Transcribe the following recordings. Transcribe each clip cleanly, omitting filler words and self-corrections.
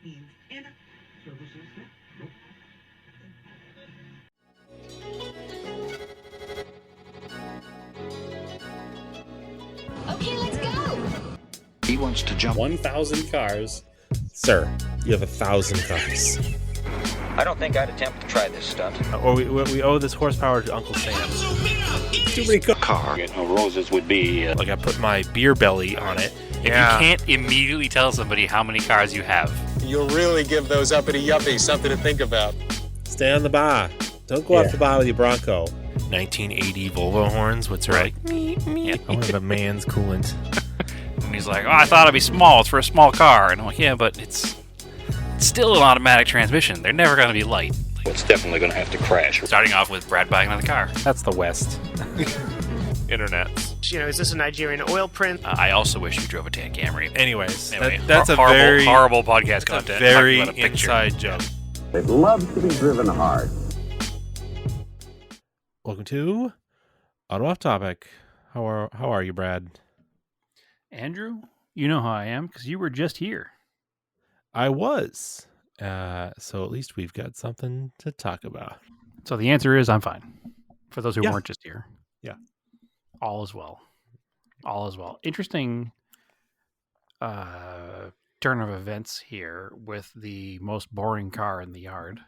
Okay, let's go. He wants to jump 1,000 cars. Sir, you have 1,000 cars. I don't think I'd attempt to try this stunt. Or we owe this horsepower to Uncle Sam. Too many cars. Car. Roses would be... Like I put my beer belly on it. If you can't immediately tell somebody how many cars you have. You'll really give those uppity yuppies something to think about. Stay on the bar. Don't go off the bar with your Bronco. 1980 Volvo horns, what's right? I want a man's coolant. And he's like, oh, I thought it'd be small. It's for a small car. And I'm like, yeah, but it's still an automatic transmission. They're never going to be light. It's definitely going to have to crash. Starting off with Brad buying another car. That's the West. Internet. Is this a Nigerian oil print? I also wish you drove a tan Camry. Anyways, Anyway, that's a horrible, very horrible podcast content. very Talking about a picture. inside joke. It loves to be driven hard. Welcome to Auto Off Topic. How are you, Brad? Andrew, you know how I am because you were just here. I was. So at least we've got something to talk about. So the answer is I'm fine. For those who Yeah. weren't just here. Yeah. All is well. All is well. Interesting turn of events here with the most boring car in the yard.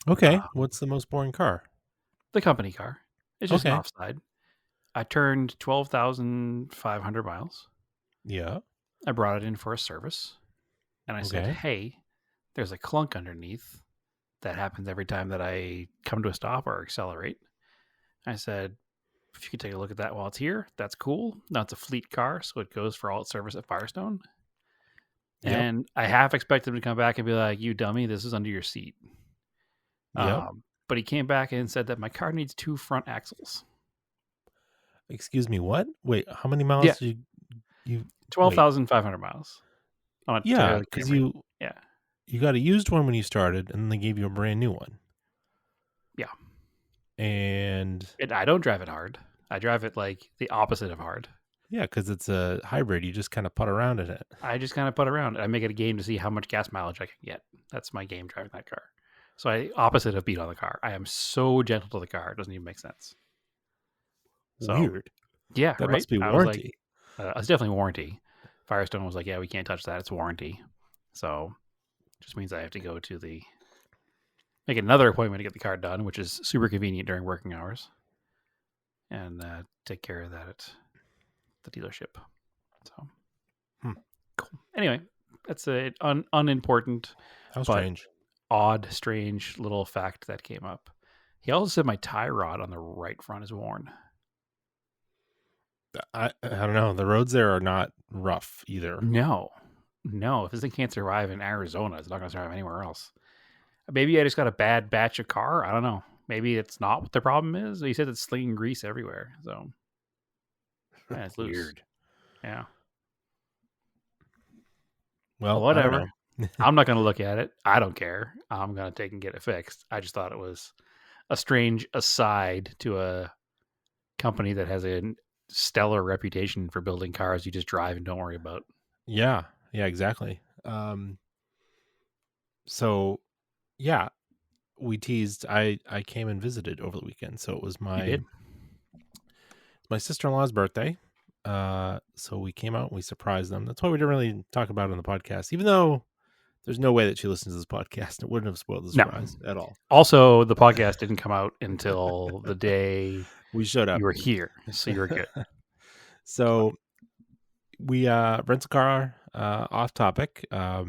Okay. What's the most boring car? The company car. It's just an Okay. offside. I turned 12,500 miles. Yeah. I brought it in for a service. And I said, Okay. hey, there's a clunk underneath that happens every time that I come to a stop or accelerate. I said, if you could take a look at that while it's here, that's cool. Now it's a fleet car, so it goes for all its service at Firestone. Yep. And I half expected him to come back and be like, you dummy, this is under your seat. Yep. But he came back and said that my car needs 2 front axles. Excuse me, what? Wait, how many miles Yeah. did you 12,500 miles. Yeah, because you Yeah. got a used one when you started, and then they gave you a brand new one. Yeah. And I don't drive it hard. I drive it like the opposite of hard. yeah, because it's a hybrid, you just kind of putt around in it. I just kind of put around. I make it a game to see how much gas mileage I can get. That's my game driving that car. So opposite of beat on the car. I am so gentle to the car. It doesn't even make sense. So, Weird. Yeah, That right? must be I was warranty. like, it's definitely warranty. Firestone was like, yeah, we can't touch that. It's warranty. So just means I have to go to make another appointment to get the car done, which is super convenient during working hours, and take care of that at the dealership. So cool. Anyway, that's an unimportant, How but strange. odd, strange little fact that came up. He also said my tie rod on the right front is worn. I don't know. The roads there are not rough either. No. If this thing can't survive in Arizona, it's not going to survive anywhere else. Maybe I just got a bad batch of car. I don't know. Maybe it's not what the problem is. He said it's slinging grease everywhere. So yeah, it's loose. Weird. Yeah. Well, Whatever. I don't know. I'm not going to look at it. I don't care. I'm going to take and get it fixed. I just thought it was a strange aside to a company that has a stellar reputation for building cars you just drive and don't worry about. Yeah, exactly. So, yeah, we teased. I came and visited over the weekend. So it was my sister-in-law's birthday. So we came out and we surprised them. That's why we didn't really talk about it on the podcast, even though there's no way that she listens to this podcast. It wouldn't have spoiled the surprise at all. Also, the podcast didn't come out until the day We showed up. you were here, so you were good. So we rent a car. Off topic. I've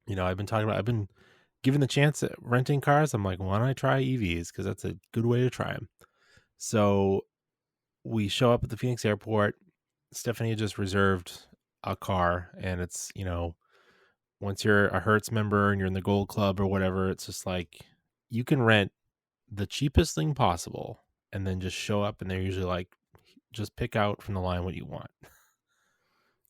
been given the chance at renting cars. I'm like, why don't I try EVs? Because that's a good way to try them. So we show up at the Phoenix airport. Stephanie had just reserved a car, and it's, once you're a Hertz member and you're in the Gold Club or whatever, it's just like you can rent the cheapest thing possible and then just show up, and they're usually like, just pick out from the line what you want.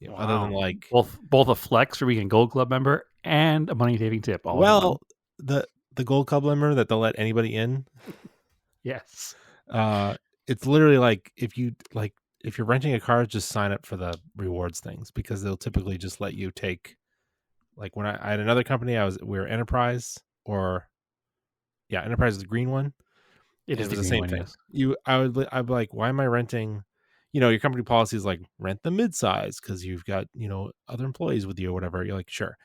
Wow. Other than like both a flex for being a Gold Club member and a money saving tip. The Gold Club member that they'll let anybody in. Yes. It's literally like if you're renting a car, just sign up for the rewards things, because they'll typically just let you take Like when I had another company, we were Enterprise Enterprise is the green one. It And is it the was the green same one, thing. yes. I'd be like, why am I renting? Your company policy is like rent the midsize because you've got other employees with you or whatever. You're like, sure,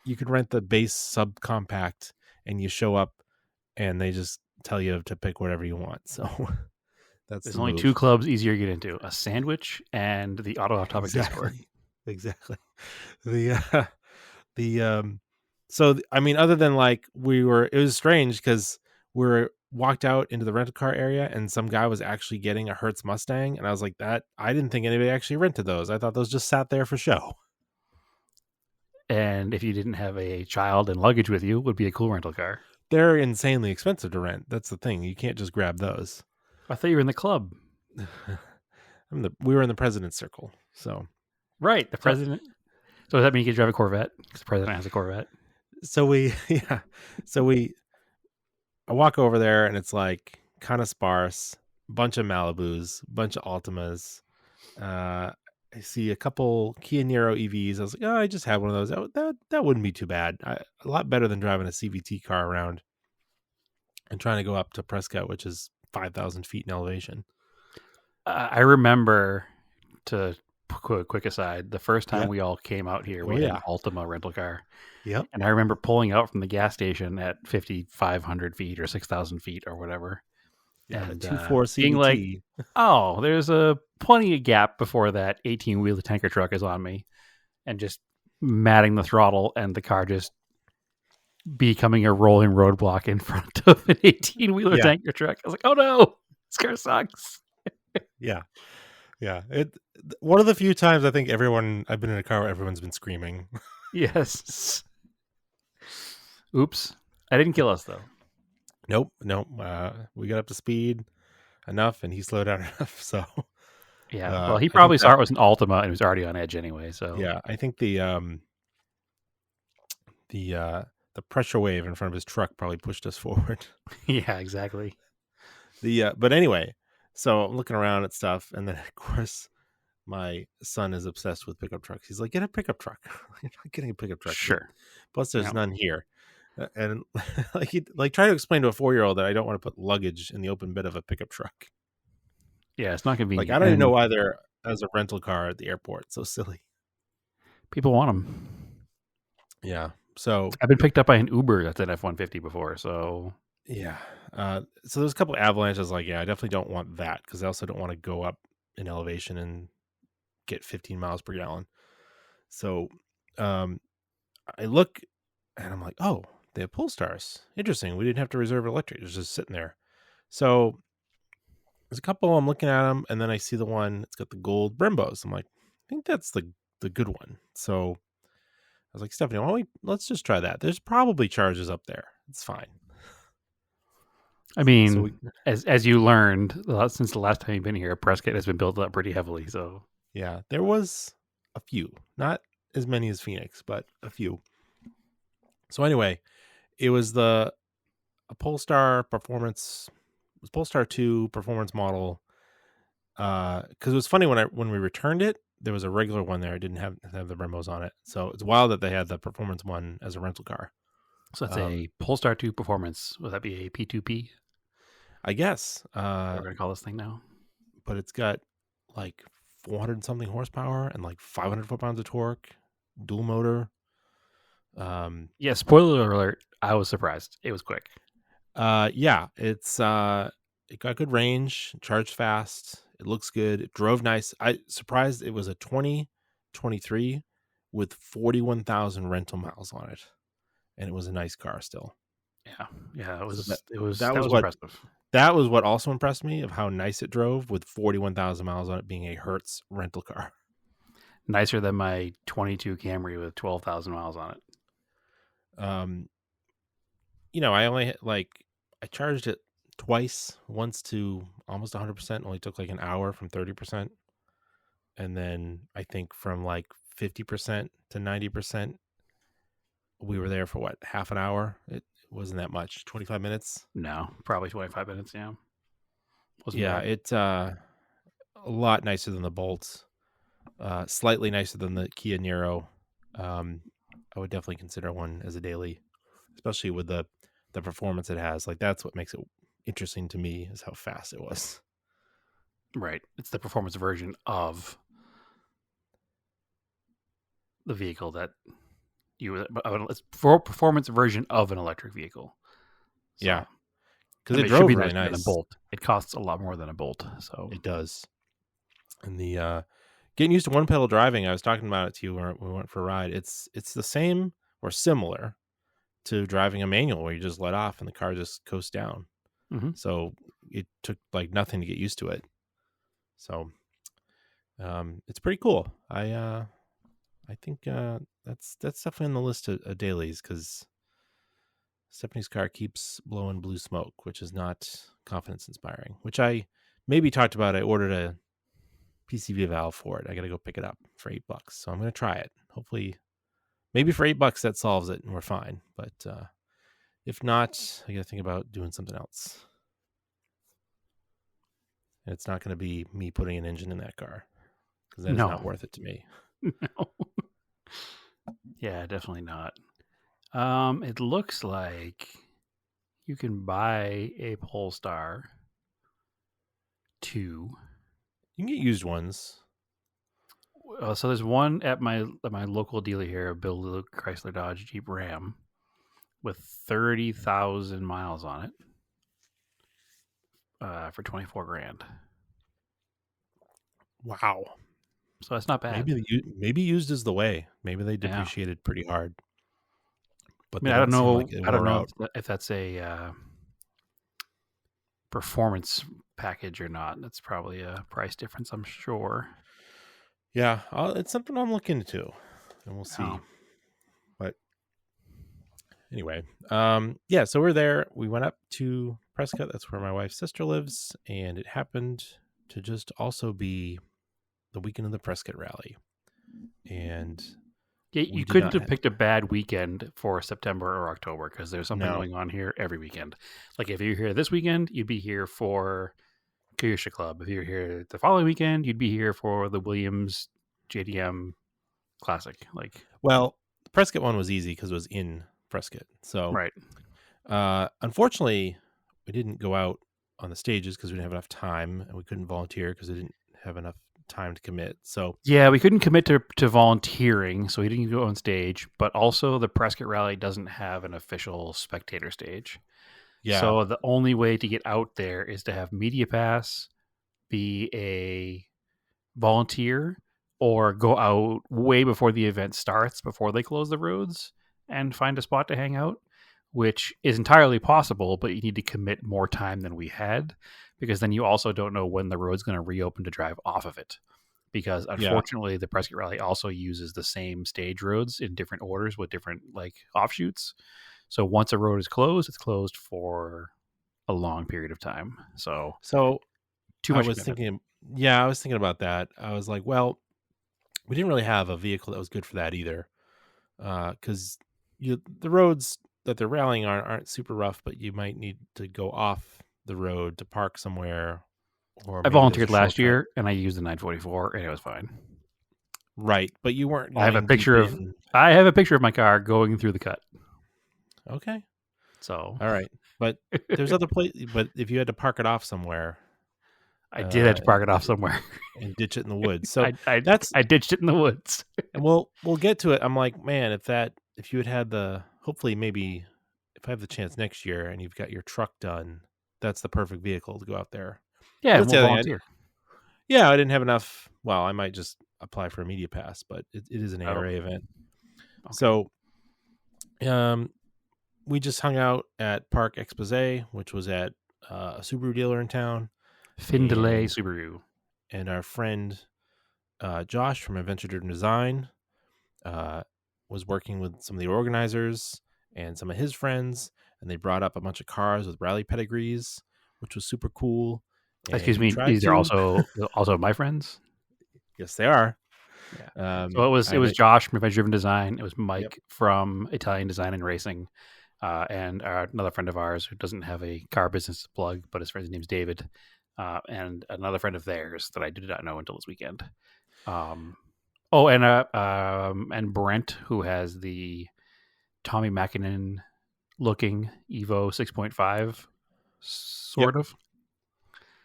you could rent the base subcompact, and you show up, and they just tell you to pick whatever you want. So that's There's the only move. 2 clubs easier to get into: a sandwich and the Auto Off Topic Discord. Exactly. The I mean, other than like it was strange because we were walked out into the rental car area and some guy was actually getting a Hertz Mustang, and I was like, I didn't think anybody actually rented those. I thought those just sat there for show. And if you didn't have a child and luggage with you, it would be a cool rental car. They're insanely expensive to rent. That's the thing. You can't just grab those. I thought you were in the club. We were in the president's circle, so Right, the president. So does that mean you can drive a Corvette? Because the president has a Corvette. so I walk over there and it's like kind of sparse, bunch of Malibus, bunch of Altimas. I see a couple Kia Niro EVs. I was like, oh, I just had one of those. That wouldn't be too bad. A lot better than driving a CVT car around and trying to go up to Prescott, which is 5,000 feet in elevation. I remember, to quick aside, the first time Yeah. we all came out here, Oh, we had yeah. an Altima rental car. Yep. And I remember pulling out from the gas station at 5,500 feet or 6,000 feet or whatever. Yeah, And the 2.4 being like, CVT. oh, there's a plenty of gap before that 18-wheeler tanker truck is on me. And just matting the throttle and the car just becoming a rolling roadblock in front of an 18-wheeler Yeah. tanker truck. I was like, oh no, this car sucks. Yeah. One of the few times I think I've been in a car where everyone's been screaming. Yes. Oops. I didn't kill us though. Nope. We got up to speed enough, and he slowed down enough. So Yeah. Uh, Well, he I probably think saw that- it was an Altima and he was already on edge anyway. So yeah, I think the pressure wave in front of his truck probably pushed us forward. yeah, exactly. But anyway, so I'm looking around at stuff, and then of course my son is obsessed with pickup trucks. He's like, get a pickup truck. You're not getting a pickup truck. Sure. Plus, there's Yeah. none here. And like try to explain to a 4-year-old that I don't want to put luggage in the open bed of a pickup truck. Yeah, it's not convenient. Like, I don't even And know why they're as a rental car at the airport. It's so silly. people want them. Yeah. So I've been picked up by an Uber that's an F-150 before. So yeah. So there's a couple avalanches. Like, yeah, I definitely don't want that because I also don't want to go up in elevation and get 15 miles per gallon. So I look and I'm like, oh, they have Polestars. Interesting. We didn't have to reserve electric. It was just sitting there. So there's a couple. I'm looking at them, and then I see the one. It's got the gold Brembos. I'm like, I think that's the good one. So I was like, Stephanie, let's just try that. There's probably charges up there. It's fine. I mean, So as you learned since the last time you've been here, Prescott has been built up pretty heavily. So yeah, there was a few, not as many as Phoenix, but a few. So anyway, it was a Polestar Performance. It was Polestar 2 Performance model. Because it was funny when we returned it, there was a regular one there. It didn't have the Brembos on it. So it's wild that they had the Performance one as a rental car. that's a Polestar 2 Performance. Would that be a P2P? I guess. We're going to call this thing now. But it's got like 400 and something horsepower and like 500 foot-pounds of torque, dual motor. Yeah, spoiler alert. I was surprised. It was quick. Yeah, it got good range, charged fast. It looks good. It drove nice. I surprised it was a 2023 with 41,000 rental miles on it, and it was a nice car still. Yeah. It was. that was was what- impressive. That was what also impressed me of how nice it drove with 41,000 miles on it being a Hertz rental car. Nicer than my 22 Camry with 12,000 miles on it. I charged it twice, once to almost 100%, only took like an hour from 30%. And then I think from like 50% to 90%, we were there for what, half an hour? It wasn't that much, 25 minutes. No, probably 25 minutes. Yeah. Wasn't Yeah, bad. it's a lot nicer than the Bolts, slightly nicer than the Kia Niro. I would definitely consider one as a daily, especially with the performance it has. Like that's what makes it interesting to me is how fast it was. Right. It's the performance version of the vehicle that it's for performance version of an electric vehicle. So, Yeah, because I mean, it should drove be really nicer than a nice. Bolt. It costs a lot more than a Bolt. So It does. And the getting used to one pedal driving, I was talking about it to you when we went for a ride. It's the same or similar to driving a manual where you just let off and the car just coasts down. Mhm. So it took like nothing to get used to it. So it's pretty cool. I think that's definitely on the list of dailies because Stephanie's car keeps blowing blue smoke, which is not confidence inspiring. Which I maybe talked about. I ordered a PCV valve for it. I got to go pick it up for $8, so I'm going to try it. Hopefully, maybe for $8 that solves it and we're fine. But if not, I got to think about doing something else. And it's not going to be me putting an engine in that car because that is No. not worth it to me. No. Yeah, definitely not. It looks like you can buy a Polestar 2. You can get used ones. So there's one at my local dealer here, Bill Chrysler Dodge Jeep Ram, with 30,000 miles on it, for $24,000. Wow. So that's not bad. Maybe used is the way. Maybe they depreciated pretty hard. But I mean, I don't know. I don't know if that's a performance package or not. That's probably a price difference, I'm sure. Yeah, it's something I'm looking into, and we'll see. Oh. But anyway, yeah. So we're there. We went up to Prescott. That's where my wife's sister lives, and it happened to just also be the weekend of the Prescott Rally, and yeah, you couldn't have picked a bad weekend for September or October because there's something going on here every weekend. Like if you're here this weekend, you'd be here for Kyusha Club. If you're here the following weekend, you'd be here for the Williams JDM Classic. Like, well, the Prescott one was easy because it was in Prescott. So, right. Unfortunately, we didn't go out on the stages because we didn't have enough time, and we couldn't volunteer because we didn't have enough time to commit. So yeah, we couldn't commit to volunteering, so we didn't go on stage. But also, the Prescott Rally doesn't have an official spectator stage. yeah. So the only way to get out there is to have Media Pass, be a volunteer, or go out way before the event starts, before they close the roads, and find a spot to hang out, which is entirely possible, but you need to commit more time than we had, because then you also don't know when the road's going to reopen to drive off of it. Because unfortunately, the Prescott Rally also uses the same stage roads in different orders with different like offshoots. So once a road is closed, it's closed for a long period of time. So too much. I was thinking about that. I was like, well, we didn't really have a vehicle that was good for that either, because the roads that they're rallying aren't super rough, but you might need to go off the road to park somewhere. Or I volunteered last year and I used the 944 and it was fine. Right, but you weren't. I have a picture of my car going through the cut. Okay. So all right, but there's other places. But if you had to park it off somewhere, I did have to park it off somewhere and ditch it in the woods. So I ditched it in the woods. And we'll get to it. I'm like, man, if you had hopefully maybe if I have the chance next year and you've got your truck done, that's the perfect vehicle to go out there. Yeah, we'll volunteer. Yeah, I didn't have enough. Well, I might just apply for a media pass, but it is an ARA event. Okay. So, we just hung out at Parc Expose, which was at a Subaru dealer in town. Findlay Subaru. And our friend Josh from Adventure Driven Design was working with some of the organizers and some of his friends, and they brought up a bunch of cars with rally pedigrees, which was super cool. Excuse me, these are also my friends? Yes, they are. Yeah. So it was Josh from Adventure Driven Design. It was Mike from Italian Design and Racing, and another friend of ours who doesn't have a car business to plug, but his friend's name's And another friend of theirs that I did not know until this weekend. Oh, and Brent, who has the Tommy Mackinnon looking Evo 6.5, sort of.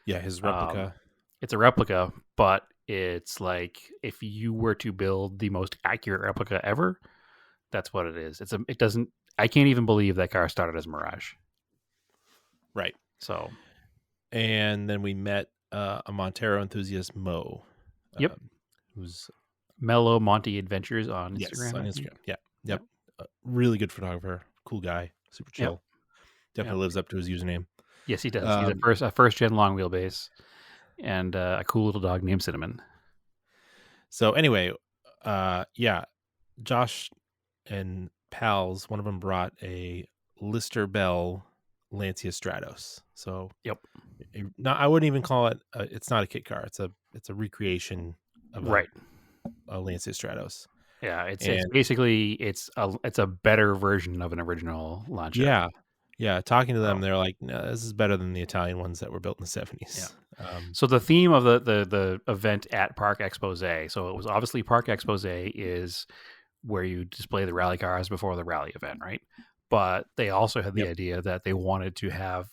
Yeah, his replica. It's a replica, but it's like if you were to build the most accurate replica ever, that's what it is. It doesn't. I can't even believe that car started as Mirage. Right. So, And then we met a Montero enthusiast, Mo. Yep. Who's Mellow Monty Adventures on Instagram. Yes, on I think. Instagram. Yeah. Yep. Really good photographer. Cool guy. Super chill. Definitely lives up to his username. Yes, he does. He's a first gen long wheelbase and a cool little dog named Cinnamon. So anyway, Josh and pals, one of them brought a Lister Bell Lancia Stratos. So I wouldn't even call it. It's not a kit car. It's a recreation of a Lancia Stratos. Yeah, it's basically it's a better version of an original Lancia. Yeah. Talking to them, they're like, "No, this is better than the Italian ones that were built in the 70s." Yeah. So the theme of the event at Parc Expose, so it was obviously Parc Expose is where you display the rally cars before the rally event, right? But they also had the idea that they wanted to have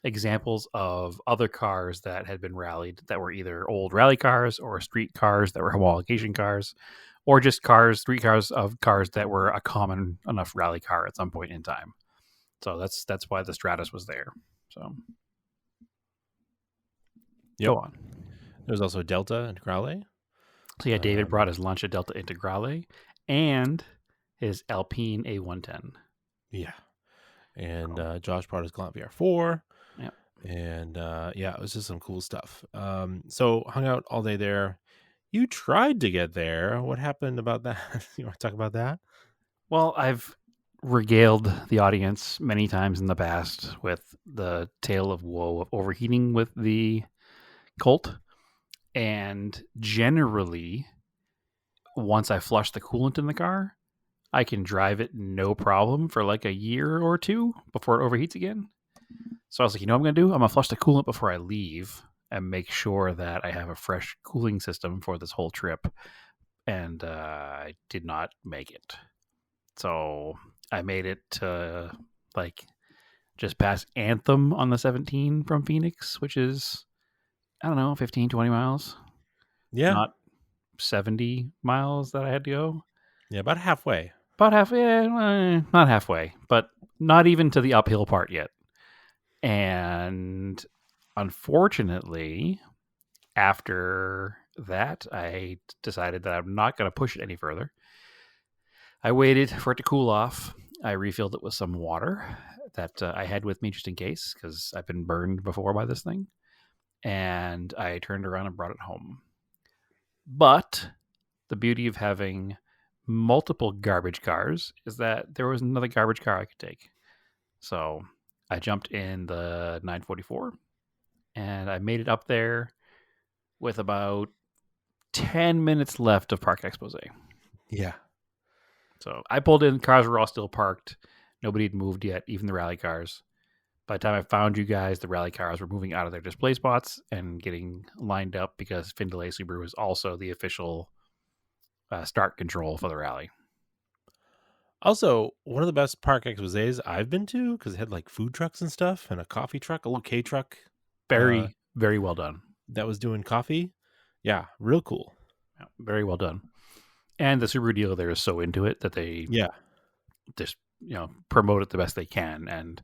examples of other cars that had been rallied that were either old rally cars or street cars that were homologation cars, or just street cars of cars that were a common enough rally car at some point in time. So that's why the Stratus was there. So go on. There's also Delta and Grale. So yeah, David brought his Lancia Delta Integrale and his Alpine A110. Yeah. And Josh brought his Galant VR4. Yeah. And it was just some cool stuff. So hung out all day there. You tried to get there. What happened about that? You want to talk about that? Well, I've regaled the audience many times in the past with the tale of woe of overheating with the Colt. And generally, once I flush the coolant in the car, I can drive it no problem for like a year or two before it overheats again. So I was like, you know what I'm going to do? I'm going to flush the coolant before I leave and make sure that I have a fresh cooling system for this whole trip. And I did not make it. So I made it to like just past Anthem on the 17 from Phoenix, which is, I don't know, 15, 20 miles. Yeah. Not 70 miles that I had to go. Yeah, about halfway. Not halfway, but not even to the uphill part yet. And unfortunately, after that, I decided that I'm not going to push it any further. I waited for it to cool off. I refilled it with some water that I had with me just in case, because I've been burned before by this thing. And I turned around and brought it home. But the beauty of having multiple garbage cars is that there was another garbage car I could take. So I jumped in the 944 and I made it up there with about 10 minutes left of Parc Expose. Yeah. So I pulled in, cars were all still parked. Nobody had moved yet, even the rally cars. By the time I found you guys, the rally cars were moving out of their display spots and getting lined up because Findlay Subaru is also the official start control for the rally. Also, one of the best Parc Exposés I've been to, because it had like food trucks and stuff and a coffee truck, a little K truck. Very, very well done. That was doing coffee. Yeah, real cool. Yeah, very well done. And the Subaru dealer there is so into it that they just promote it the best they can. And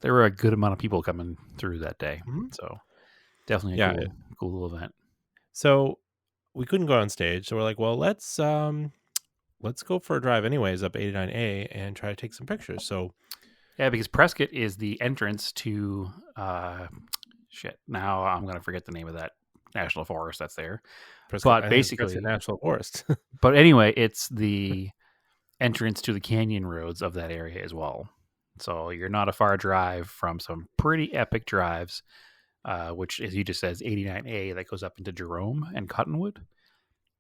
there were a good amount of people coming through that day. Mm-hmm. So definitely a cool little event. So we couldn't go on stage. So we're like, well, let's go for a drive anyways up 89A and try to take some pictures. So yeah, because Prescott is the entrance to now I'm going to forget the name of that national forest that's there. Prescott, but basically a national forest. But anyway, it's the entrance to the canyon roads of that area as well. So you're not a far drive from some pretty epic drives, which, as you just said, is 89A that goes up into Jerome and Cottonwood.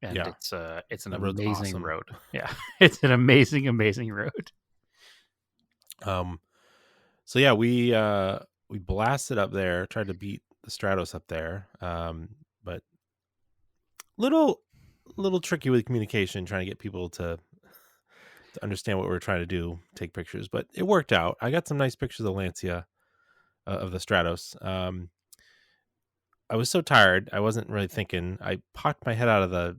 And it's an amazing road. Yeah, it's an amazing road. So yeah, we blasted up there, tried to beat the Stratos up there, but little little tricky with communication, trying to get people to understand what we were trying to do, take pictures, but it worked out. I got some nice pictures of Lancia, of the Stratos. I was so tired, I wasn't really thinking. I popped my head out of the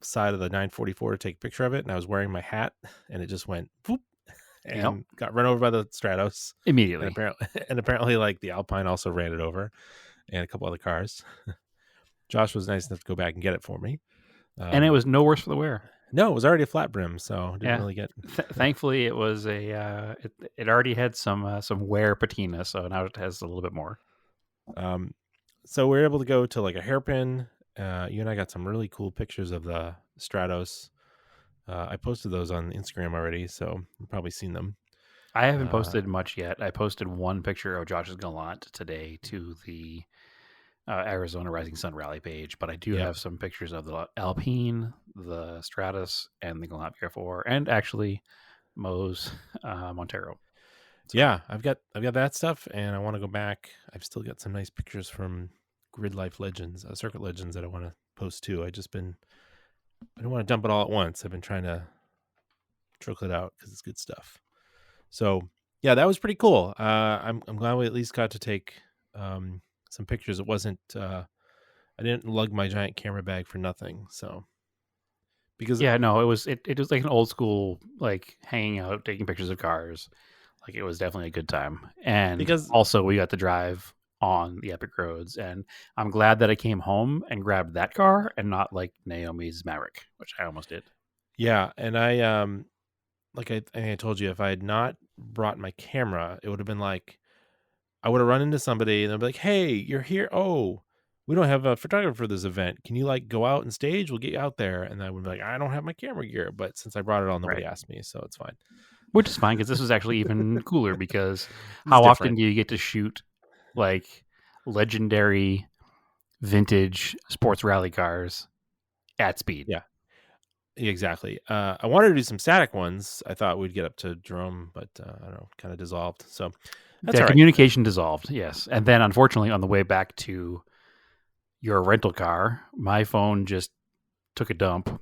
side of the 944 to take a picture of it, and I was wearing my hat, and it just went boop, and got run over by the Stratos Immediately. and apparently like the Alpine also ran it over, and a couple other cars. Josh was nice enough to go back and get it for me. And it was no worse for the wear. No, it was already a flat brim, so didn't really get. Thankfully, it was it already had some wear patina, so now it has a little bit more. So we were able to go to like a hairpin. You and I got some really cool pictures of the Stratos. I posted those on Instagram already, so you've probably seen them. I haven't posted much yet. I posted one picture of Josh's Galant today to the Arizona Rising Sun Rally page, but I do have some pictures of the Alpine, the Stratus, and the Galant VR4, and actually Mo's Montero. So, yeah, I've got that stuff, and I want to go back. I've still got some nice pictures from Grid Life Legends, Circuit Legends that I want to post too. I don't want to dump it all at once. I've been trying to trickle it out because it's good stuff. So yeah, that was pretty cool. I'm glad we at least got to take some pictures. It wasn't I didn't lug my giant camera bag for nothing. So because it was like an old school, like hanging out, taking pictures of cars. Like it was definitely a good time. And because also we got to drive on the epic roads, and I'm glad that I came home and grabbed that car and not like Naomi's Maverick, which I almost did. Yeah, and I like I think I told you, if I had not brought my camera, it would have been like I would have run into somebody and they'd be like, "Hey, you're here. Oh, we don't have a photographer for this event. Can you like go out and stage? We'll get you out there." And I would be like, "I don't have my camera gear," but since I brought it all, nobody asked me, so it's fine. Which is fine, because this was actually even cooler, because how often do you get to shoot like legendary vintage sports rally cars at speed? Yeah, exactly. I wanted to do some static ones. I thought we'd get up to Jerome, but I don't know, kind of dissolved. So that's communication dissolved, yes. And then unfortunately, on the way back to your rental car, my phone just took a dump.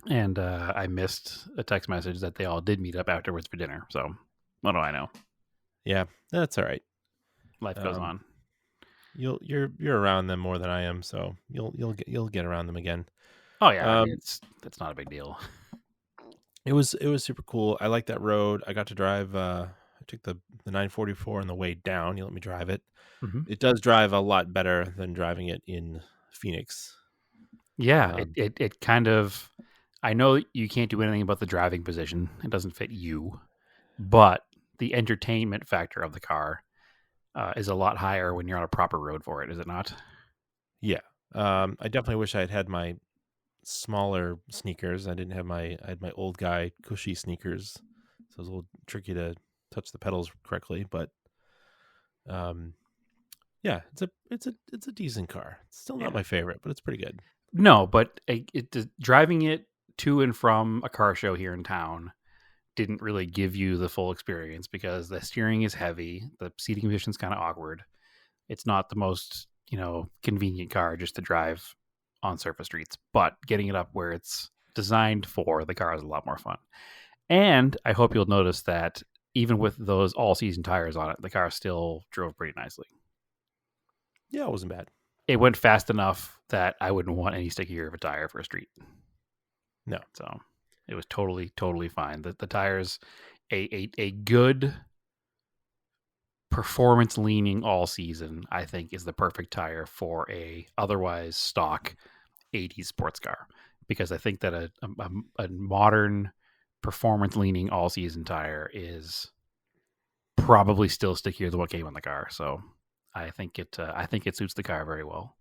And I missed a text message that they all did meet up afterwards for dinner. So what do I know? Yeah, that's all right. Life goes on. You're around them more than I am, so you'll get around them again. Oh yeah, that's not a big deal. It was super cool. I like that road. I got to drive. I took the 944 on the way down. You let me drive it. Mm-hmm. It does drive a lot better than driving it in Phoenix. Yeah, it kind of. I know you can't do anything about the driving position. It doesn't fit you. But the entertainment factor of the car is a lot higher when you're on a proper road for it, is it not? Yeah. I definitely wish I had my smaller sneakers. I had my old guy cushy sneakers. So it was a little tricky to touch the pedals correctly. But yeah, it's a decent car. It's still not my favorite, but it's pretty good. No, but driving it to and from a car show here in town didn't really give you the full experience, because the steering is heavy, the seating position is kind of awkward. It's not the most, convenient car just to drive on surface streets, but getting it up where it's designed for, the car is a lot more fun. And I hope you'll notice that even with those all-season tires on it, the car still drove pretty nicely. Yeah, it wasn't bad. It went fast enough that I wouldn't want any stickier of a tire for a street. No. So it was totally, totally fine. The tires, a good performance leaning all season, I think, is the perfect tire for a otherwise stock 80s sports car, because I think that a modern performance leaning all season tire is probably still stickier than what came on the car. So I think it suits the car very well.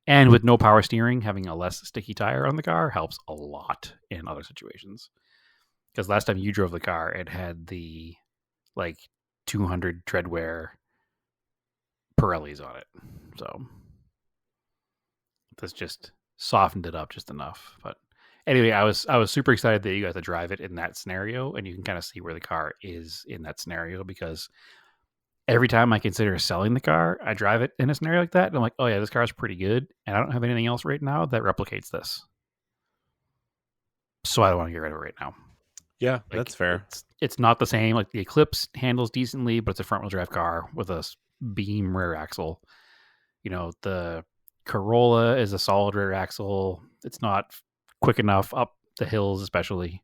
And with no power steering, having a less sticky tire on the car helps a lot in other situations. Because last time you drove the car, it had the 200 treadwear Pirellis on it. So this just softened it up just enough. But anyway, I was super excited that you got to drive it in that scenario, and you can kind of see where the car is in that scenario, because every time I consider selling the car, I drive it in a scenario like that, and I'm like, oh yeah, this car is pretty good, and I don't have anything else right now that replicates this. So I don't want to get rid of it right now. Yeah, Like, that's fair. It's not the same. Like the Eclipse handles decently, but it's a front wheel drive car with a beam rear axle. The Corolla is a solid rear axle. It's not quick enough up the hills, especially.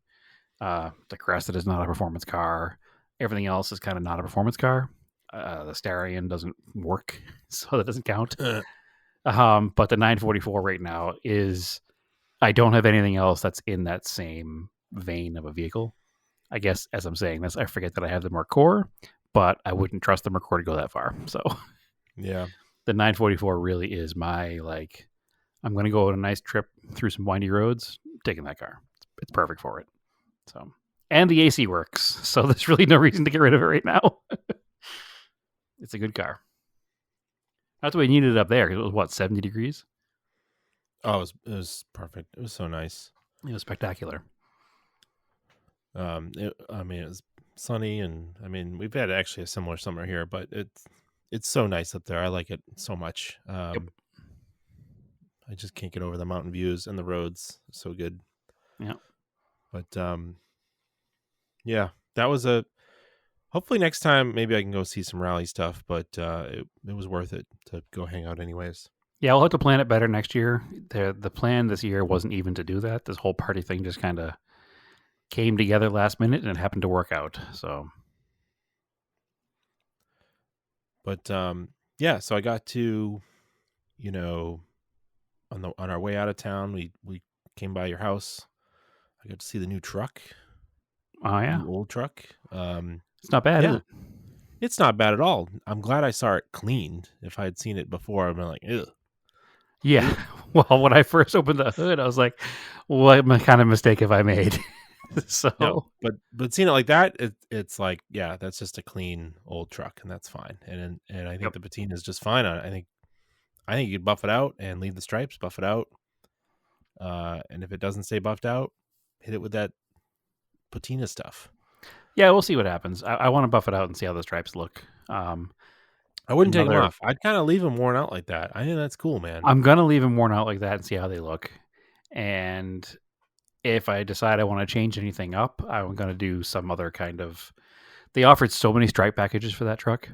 The Crescent is not a performance car. Everything else is kind of not a performance car. The Starion doesn't work, so that doesn't count. But the 944 right now is, I don't have anything else that's in that same vein of a vehicle. I guess as I'm saying this, I forget that I have the Mercor, but I wouldn't trust the Mercor to go that far. So Yeah. the 944 really is my, I'm going to go on a nice trip through some windy roads, taking that car. It's perfect for it. So, and the AC works. So there's really no reason to get rid of it right now. It's a good car. That's why we needed it up there, because it was 70 degrees? Oh, it was perfect. It was so nice. It was spectacular. It was sunny, and we've had actually a similar summer here, but it's so nice up there. I like it so much. Yep. I just can't get over the mountain views and the roads. So good. Yeah. But yeah, that was hopefully next time maybe I can go see some rally stuff, but it was worth it to go hang out anyways. Yeah, we'll have to plan it better next year. The plan this year wasn't even to do that. This whole party thing just kind of came together last minute, and it happened to work out. So, but yeah, so I got to, on our way out of town, we came by your house. I got to see the new truck. Oh yeah, new old truck. It's not bad. Yeah. Is it? It's not bad at all. I'm glad I saw it cleaned. If I had seen it before, I'd been like, ugh. Yeah. Well, when I first opened the hood, I was like, "What kind of mistake have I made?" So, No, but seeing it like that, it's like, yeah, that's just a clean old truck, and that's fine. And I think the patina is just fine on it. I think you could buff it out and leave the stripes, buff it out. And if it doesn't stay buffed out, hit it with that patina stuff. yeah, we'll see what happens. I want to buff it out and see how the stripes look. I wouldn't take them off. I'd kind of leave them worn out like that. I think that's cool, man. I'm gonna leave them worn out like that and see how they look. And if I decide I want to change anything up, I'm gonna do some other kind of. They offered so many stripe packages for that truck,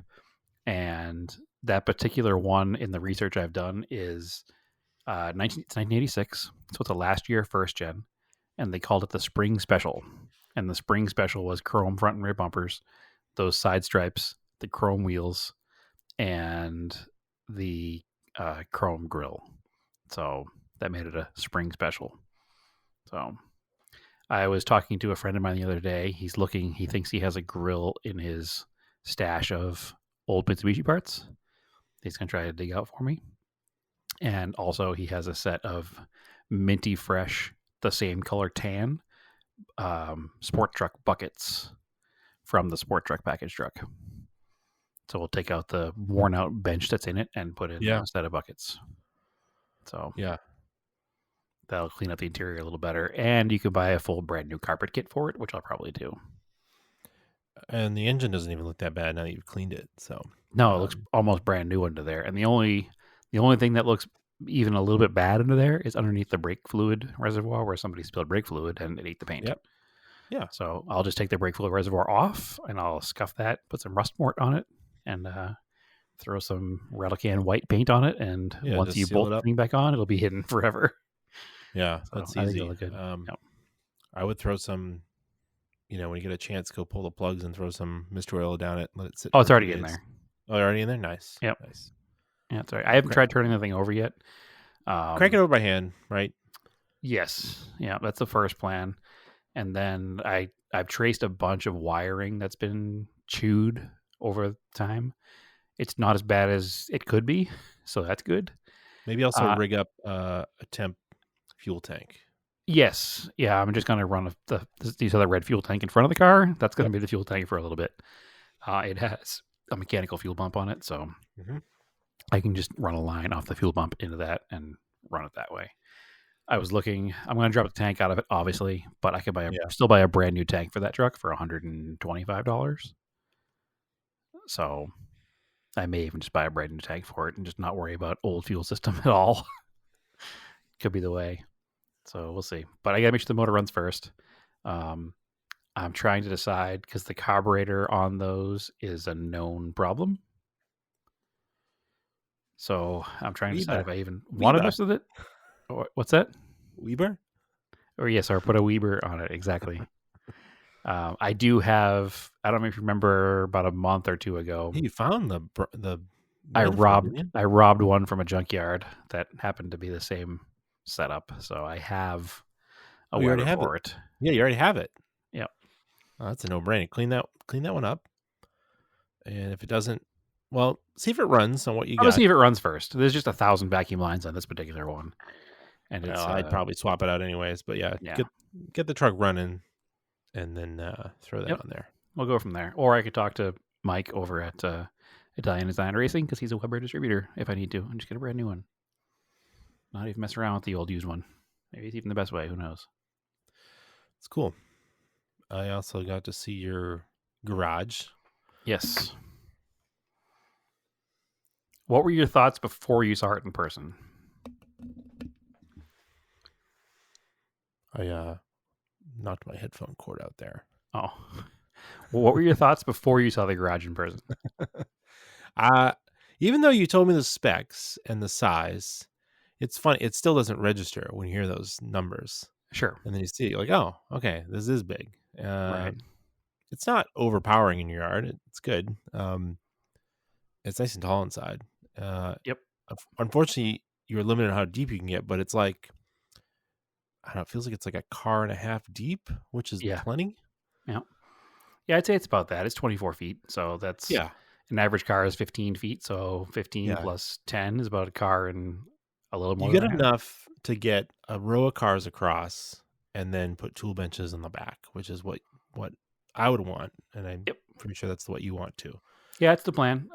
and that particular one in the research I've done is it's 1986. So it's a last year first gen, and they called it the Spring Special. And the Spring Special was chrome front and rear bumpers, those side stripes, the chrome wheels, and the chrome grille. So that made it a Spring Special. So I was talking to a friend of mine the other day. He thinks he has a grill in his stash of old Mitsubishi parts. He's going to try to dig out for me. And also he has a set of minty fresh, the same color tan, sport truck buckets from the sport truck package truck. So we'll take out the worn out bench that's in it and put in a set of buckets. So yeah, that'll clean up the interior a little better. And you can buy a full brand new carpet kit for it, which I'll probably do. And the engine doesn't even look that bad now that you've cleaned it. So no, it looks almost brand new under there. And the only thing that looks even a little bit bad under there is underneath the brake fluid reservoir where somebody spilled brake fluid and it ate the paint. Yep. Yeah. So I'll just take the brake fluid reservoir off and I'll scuff that, put some rust mort on it, and throw some Relican white paint on it. And once you bolt the thing back on, it'll be hidden forever. Yeah, so that's I easy. think it'll look good. I would throw some, when you get a chance, go pull the plugs and throw some Mr. Oil down it. Let it sit. Oh, it's already in there. Oh, already in there? Nice. Yep. Nice. Yeah, it's all right. I haven't tried turning the thing over yet. Crank it over by hand, right? Yes. Yeah, that's the first plan. And then I've traced a bunch of wiring that's been chewed over time. It's not as bad as it could be, so that's good. Maybe also rig up a temp fuel tank. Yes. Yeah, I'm just going to run these other red fuel tank in front of the car. That's going to be the fuel tank for a little bit. It has a mechanical fuel pump on it, so I can just run a line off the fuel pump into that and run it that way. I'm going to drop the tank out of it, obviously, but I could still buy a brand new tank for that truck for $125. So I may even just buy a brand new tank for it and just not worry about old fuel system at all. Could be the way. So we'll see. But I got to make sure the motor runs first. I'm trying to decide because the carburetor on those is a known problem. So I'm trying to decide if I even want to mess with it. What's that? Weber? Or yes, or put a Weber on it. Exactly. I do have. I don't know if you remember about a month or two ago. Hey, you found the I manifold, didn't you? robbed one from a junkyard that happened to be the same setup. So I have a you already Weber have for it. Yeah, you already have it. Yep. Oh, that's a no-brainer. Clean that one up. And if it doesn't, well, see if it runs on what you I'm got. gonna see if it runs first. There's just 1,000 vacuum lines on this particular one, and it's. I'd probably swap it out anyways. But yeah. Get the truck running, and then throw that on there. We'll go from there. Or I could talk to Mike over at Italian Design Racing because he's a Weber distributor if I need to, and just get a brand new one. Not even mess around with the old used one. Maybe it's even the best way. Who knows? It's cool. I also got to see your garage. Yes. What were your thoughts before you saw it in person? I knocked my headphone cord out there. Oh. Well, what were your thoughts before you saw the garage in person? Even though you told me the specs and the size, it's funny. It still doesn't register when you hear those numbers. Sure. And then you see it, you're like, oh, okay, this is big. Right. It's not overpowering in your yard. It's good. It's nice and tall inside. Yep. Unfortunately, you're limited on how deep you can get, but it's like, I don't know, it feels like it's like a car and a half deep, which is plenty. Yeah. Yeah, I'd say it's about that. It's 24 feet. So that's an average car is 15 feet. So 15 plus 10 is about a car and a little more. You get enough to get a row of cars across and then put tool benches in the back, which is what I would want. And I'm pretty sure that's what you want too. Yeah, it's the plan.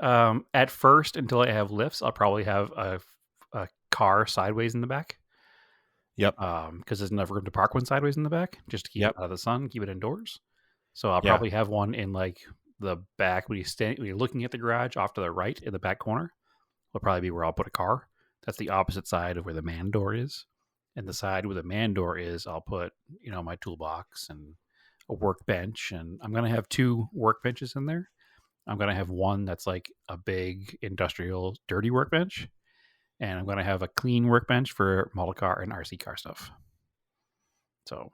At first, until I have lifts, I'll probably have a car sideways in the back. Yep. Because there's enough room to park one sideways in the back, just to keep it out of the sun, keep it indoors. So I'll probably have one in like the back when you're looking at the garage off to the right in the back corner. Will probably be where I'll put a car. That's the opposite side of where the man door is. And the side where the man door is, I'll put, my toolbox and a workbench. And I'm going to have 2 workbenches in there. I'm going to have one that's like a big industrial dirty workbench. And I'm going to have a clean workbench for model car and RC car stuff. So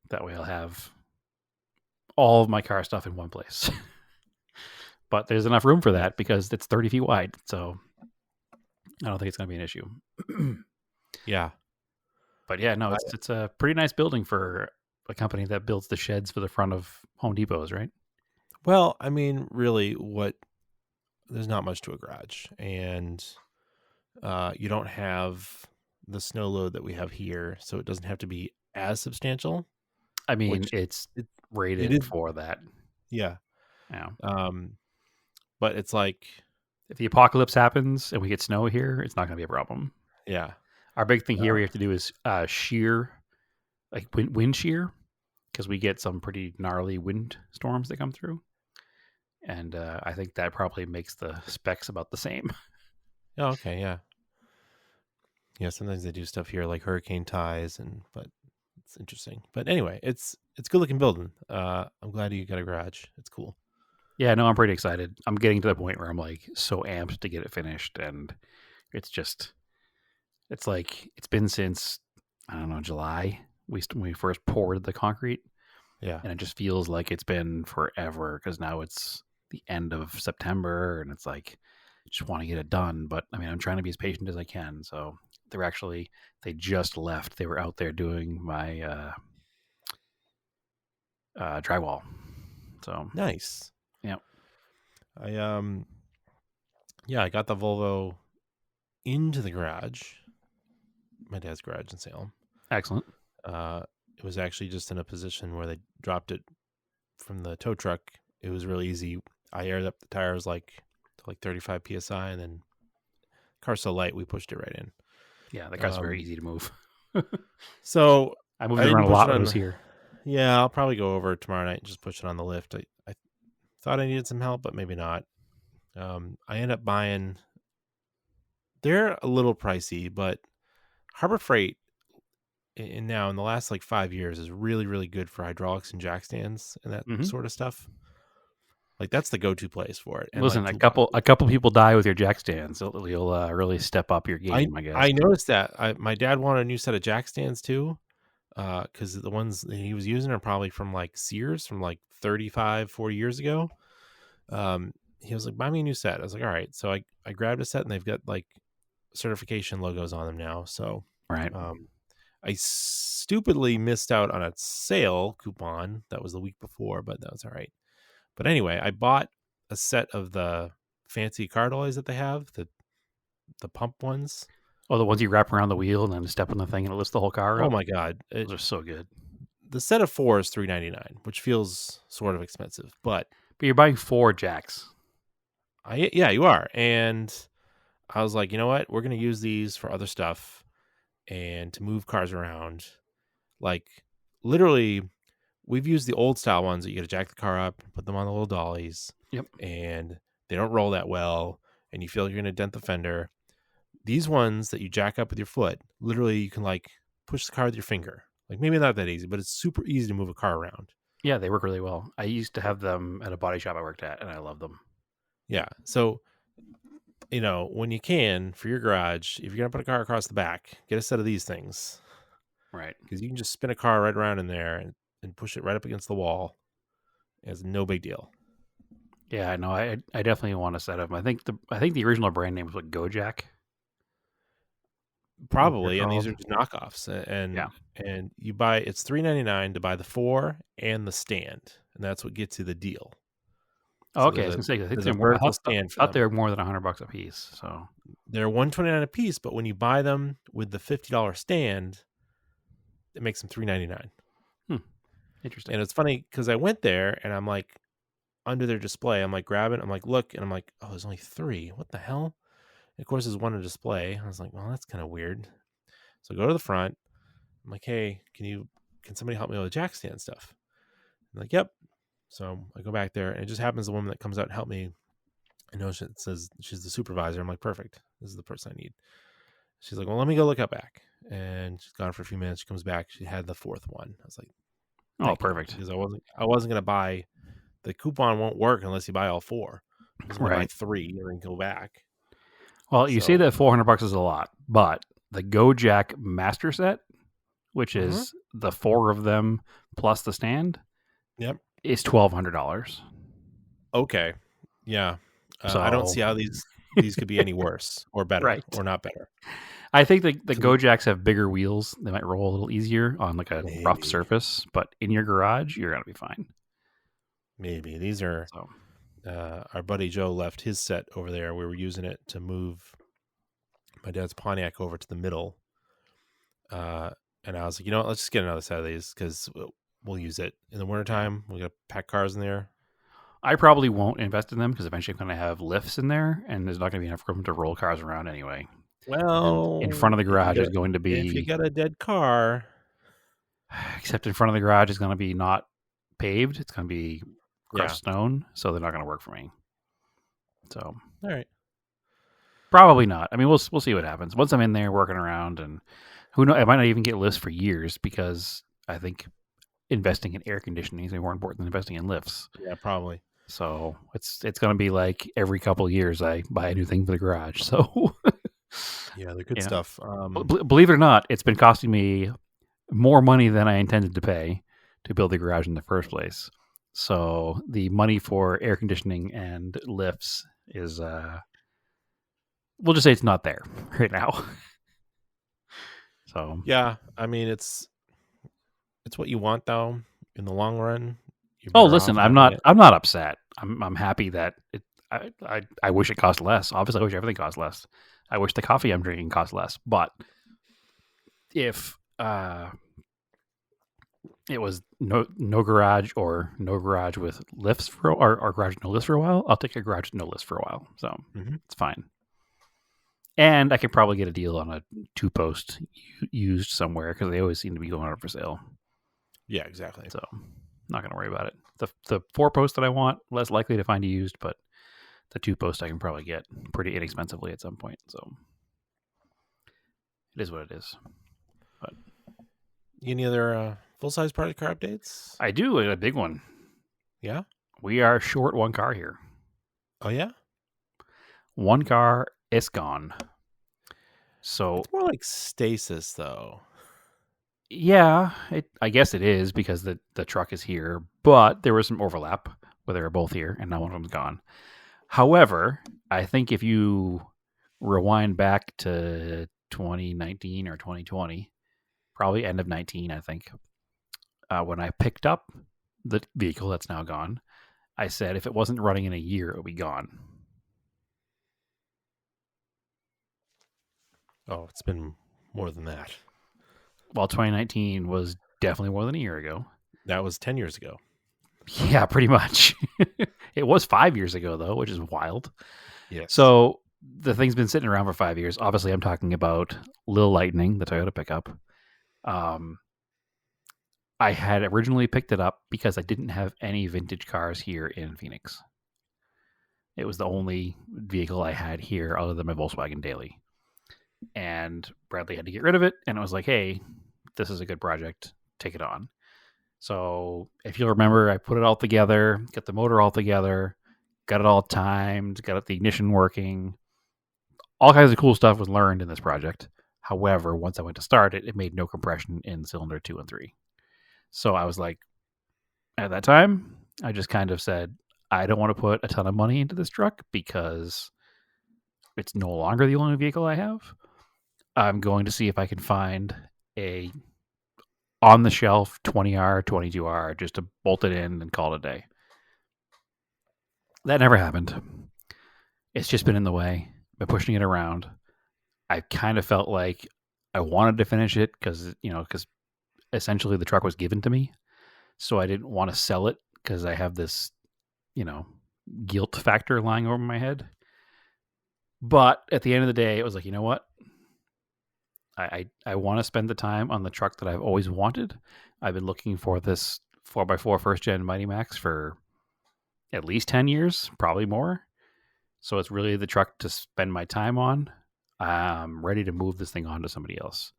that way I'll have all of my car stuff in one place. But there's enough room for that because it's 30 feet wide. So I don't think it's going to be an issue. Yeah. But yeah, no, it's a pretty nice building for a company that builds the sheds for the front of Home Depots, right? Well, I mean, really, there's not much to a garage. And you don't have the snow load that we have here, so it doesn't have to be as substantial. I mean, it's rated for that. Yeah. Yeah. But it's like, if the apocalypse happens and we get snow here, it's not going to be a problem. Yeah. Our big thing here we have to do is shear, like wind shear, because we get some pretty gnarly wind storms that come through. And I think that probably makes the specs about the same. Oh, okay. Yeah. Yeah. Sometimes they do stuff here like hurricane ties, but it's interesting. But anyway, it's good looking building. I'm glad you got a garage. It's cool. Yeah, no, I'm pretty excited. I'm getting to the point where I'm like so amped to get it finished, and it's like it's been since I don't know July when we first poured the concrete. Yeah, and it just feels like it's been forever because now it's the end of September, and it's like I just want to get it done. But I mean, I'm trying to be as patient as I can. So they just left. They were out there doing my drywall. So nice. Yeah. I got the Volvo into the garage. My dad's garage in Salem. Excellent. It was actually just in a position where they dropped it from the tow truck. It was really easy. I aired up the tires to 35 psi, and then the car's so light we pushed it right in. Yeah, the car's very easy to move. So I moved it around a lot when I was here. Yeah, I'll probably go over tomorrow night and just push it on the lift. I thought I needed some help, but maybe not. I end up buying. They're a little pricey, but Harbor Freight and now in the last like 5 years is really, really good for hydraulics and jack stands and that sort of stuff. Like that's the go-to place for it. And Listen, like a couple people die with your jack stands. You'll really step up your game, I guess. I noticed that. My dad wanted a new set of jack stands too, because the ones that he was using are probably from like Sears from like 35, 40 years ago. He was like, buy me a new set. I was like, all right. So I grabbed a set and they've got like certification logos on them now. So Right. I stupidly missed out on a sale coupon that was the week before, but that was all right. But anyway, I bought a set of the fancy car dollies that they have, the pump ones. Oh, the ones you wrap around the wheel and then step on the thing and it lifts the whole car up? Oh my God. Those are so good. The set of 4 is $3.99, which feels sort of expensive, but you're buying 4 jacks. Yeah, you are. And I was like, you know what? We're going to use these for other stuff and to move cars around. Like literally, we've used the old style ones that you got to jack the car up, put them on the little dollies. Yep. And they don't roll that well. And you feel like you're going to dent the fender. These ones that you jack up with your foot, literally you can like push the car with your finger. Like maybe not that easy, but it's super easy to move a car around. Yeah, they work really well. I used to have them at a body shop I worked at, and I love them. Yeah. So, when you can for your garage, if you're going to put a car across the back, get a set of these things. Right. Because you can just spin a car right around in there and push it right up against the wall. It's no big deal. Yeah, no, I definitely want a set of them. I think the original brand name was what, Gojack? Probably, and these are just knockoffs. And yeah. And you buy, it's $3.99 to buy the 4 and the stand, and that's what gets you the deal. Oh, okay, I was gonna say, I think they're more. I thought they were more than $100 a piece. So they're $129 a piece, but when you buy them with the $50 stand, it makes them $3.99. Interesting. And it's funny because I went there and I'm like under their display. I'm like grabbing. I'm like look, and I'm like, oh, there's only 3. What the hell? And of course, there's one on display. I was like, well, that's kind of weird. So I go to the front. I'm like, hey, can somebody help me with the jack stand stuff? I'm like, yep. So I go back there, and it just happens the woman that comes out and help me. I know it says she's the supervisor. I'm like, perfect. This is the person I need. She's like, well, let me go look up back. And she's gone for a few minutes. She comes back. She had the 4th one. I was like, oh, perfect. Because I wasn't going to buy, the coupon won't work unless you buy all 4. I was going to buy 3 and then go back. Well, you say that $400 is a lot, but the Gojack Master Set, which is the 4 of them plus the stand, yep, is $1,200. Okay, yeah. So I don't see how these could be any worse or better, right, or not better. I think the Gojacks have bigger wheels. They might roll a little easier on like a rough surface, but in your garage, you're gonna be fine. Maybe these are. So. Our buddy Joe left his set over there. We were using it to move my dad's Pontiac over to the middle. And I was like, you know what, let's just get another set of these because we'll use it in the wintertime. We're going to pack cars in there. I probably won't invest in them because eventually I'm going to have lifts in there and there's not going to be enough room to roll cars around anyway. Well, and in front of the garage is going to be... If you got a dead car... Except in front of the garage is going to be not paved. It's going to be crushed stone, so they're not going to work for me. So, all right, probably not. I mean, we'll see what happens once I'm in there working around, and who knows? I might not even get lifts for years because I think investing in air conditioning is more important than investing in lifts. Yeah, probably. So it's going to be like every couple of years I buy a new thing for the garage. So yeah, they're good stuff. Believe it or not, it's been costing me more money than I intended to pay to build the garage in the first place. So the money for air conditioning and lifts is, we'll just say it's not there right now. So yeah, I mean it's what you want though in the long run. Oh, listen, I'm not upset. I'm happy that I wish it cost less. Obviously, I wish everything cost less. I wish the coffee I'm drinking cost less. But if it was no garage or no garage with lifts or garage no lifts for a while, I'll take a garage no lifts for a while. So it's fine. And I could probably get a deal on a 2-post used somewhere because they always seem to be going up for sale. Yeah, exactly. So not going to worry about it. The 4-post that I want, less likely to find used, but the 2-post I can probably get pretty inexpensively at some point. So it is what it is. But Any other full-size project car updates? I do, a big one. Yeah? We are short one car here. Oh, yeah? One car is gone. So It's more like stasis, though. yeah, I guess it is because the truck is here, but there was some overlap where they were both here and now one of them's gone. However, I think if you rewind back to 2019 or 2020, probably end of 19, I think, when I picked up the vehicle that's now gone, I said if it wasn't running in a year, it would be gone. Oh, it's been more than that. Well, 2019 was definitely more than a year ago. That was 10 years ago. Yeah, pretty much. It was 5 years ago, though, which is wild. Yes. So the thing's been sitting around for 5 years. Obviously, I'm talking about Lil Lightning, the Toyota pickup. I had originally picked it up because I didn't have any vintage cars here in Phoenix. It was the only vehicle I had here other than my Volkswagen Daily. And Bradley had to get rid of it. And it was like, hey, this is a good project. Take it on. So if you'll remember, I put it all together, got the motor all together, got it all timed, got the ignition working. All kinds of cool stuff was learned in this project. However, once I went to start it, it made no compression in cylinder 2 and 3. So I was like, at that time, I just kind of said, I don't want to put a ton of money into this truck because it's no longer the only vehicle I have. I'm going to see if I can find a on-the-shelf 20R, 22R, just to bolt it in and call it a day. That never happened. It's just been in the way. By pushing it around, I kind of felt like I wanted to finish it because essentially the truck was given to me. So I didn't want to sell it because I have this, guilt factor lying over my head. But at the end of the day, it was like, you know what? I want to spend the time on the truck that I've always wanted. I've been looking for this 4x4 first gen Mighty Max for at least 10 years, probably more. So it's really the truck to spend my time on. I'm ready to move this thing on to somebody else.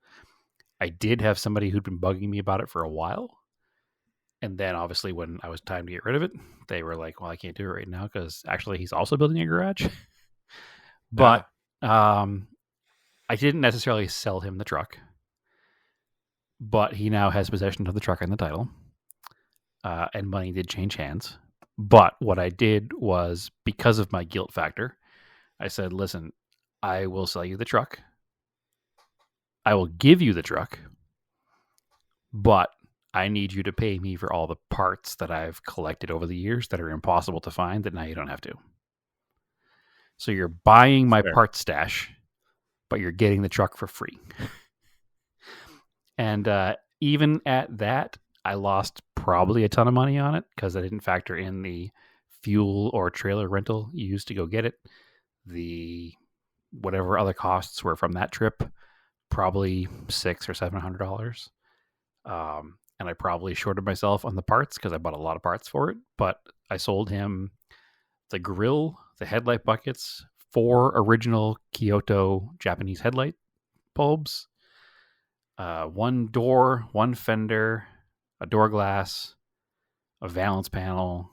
I did have somebody who'd been bugging me about it for a while. And then obviously when I was time to get rid of it, they were like, well, I can't do it right now because actually he's also building a garage. But I didn't necessarily sell him the truck, but he now has possession of the truck and the title, and money did change hands. But what I did was, because of my guilt factor, I said, listen, I will sell you the truck. I will give you the truck, but I need you to pay me for all the parts that I've collected over the years that are impossible to find that now you don't have to. So you're buying my parts stash, but you're getting the truck for free. And even at that, I lost probably a ton of money on it because I didn't factor in the fuel or trailer rental used to go get it. The whatever other costs were from that trip, probably $600 or $700. And I probably shorted myself on the parts because I bought a lot of parts for it. But I sold him the grill, the headlight buckets, 4 original Kyoto Japanese headlight bulbs, 1 door, 1 fender, a door glass, a valance panel,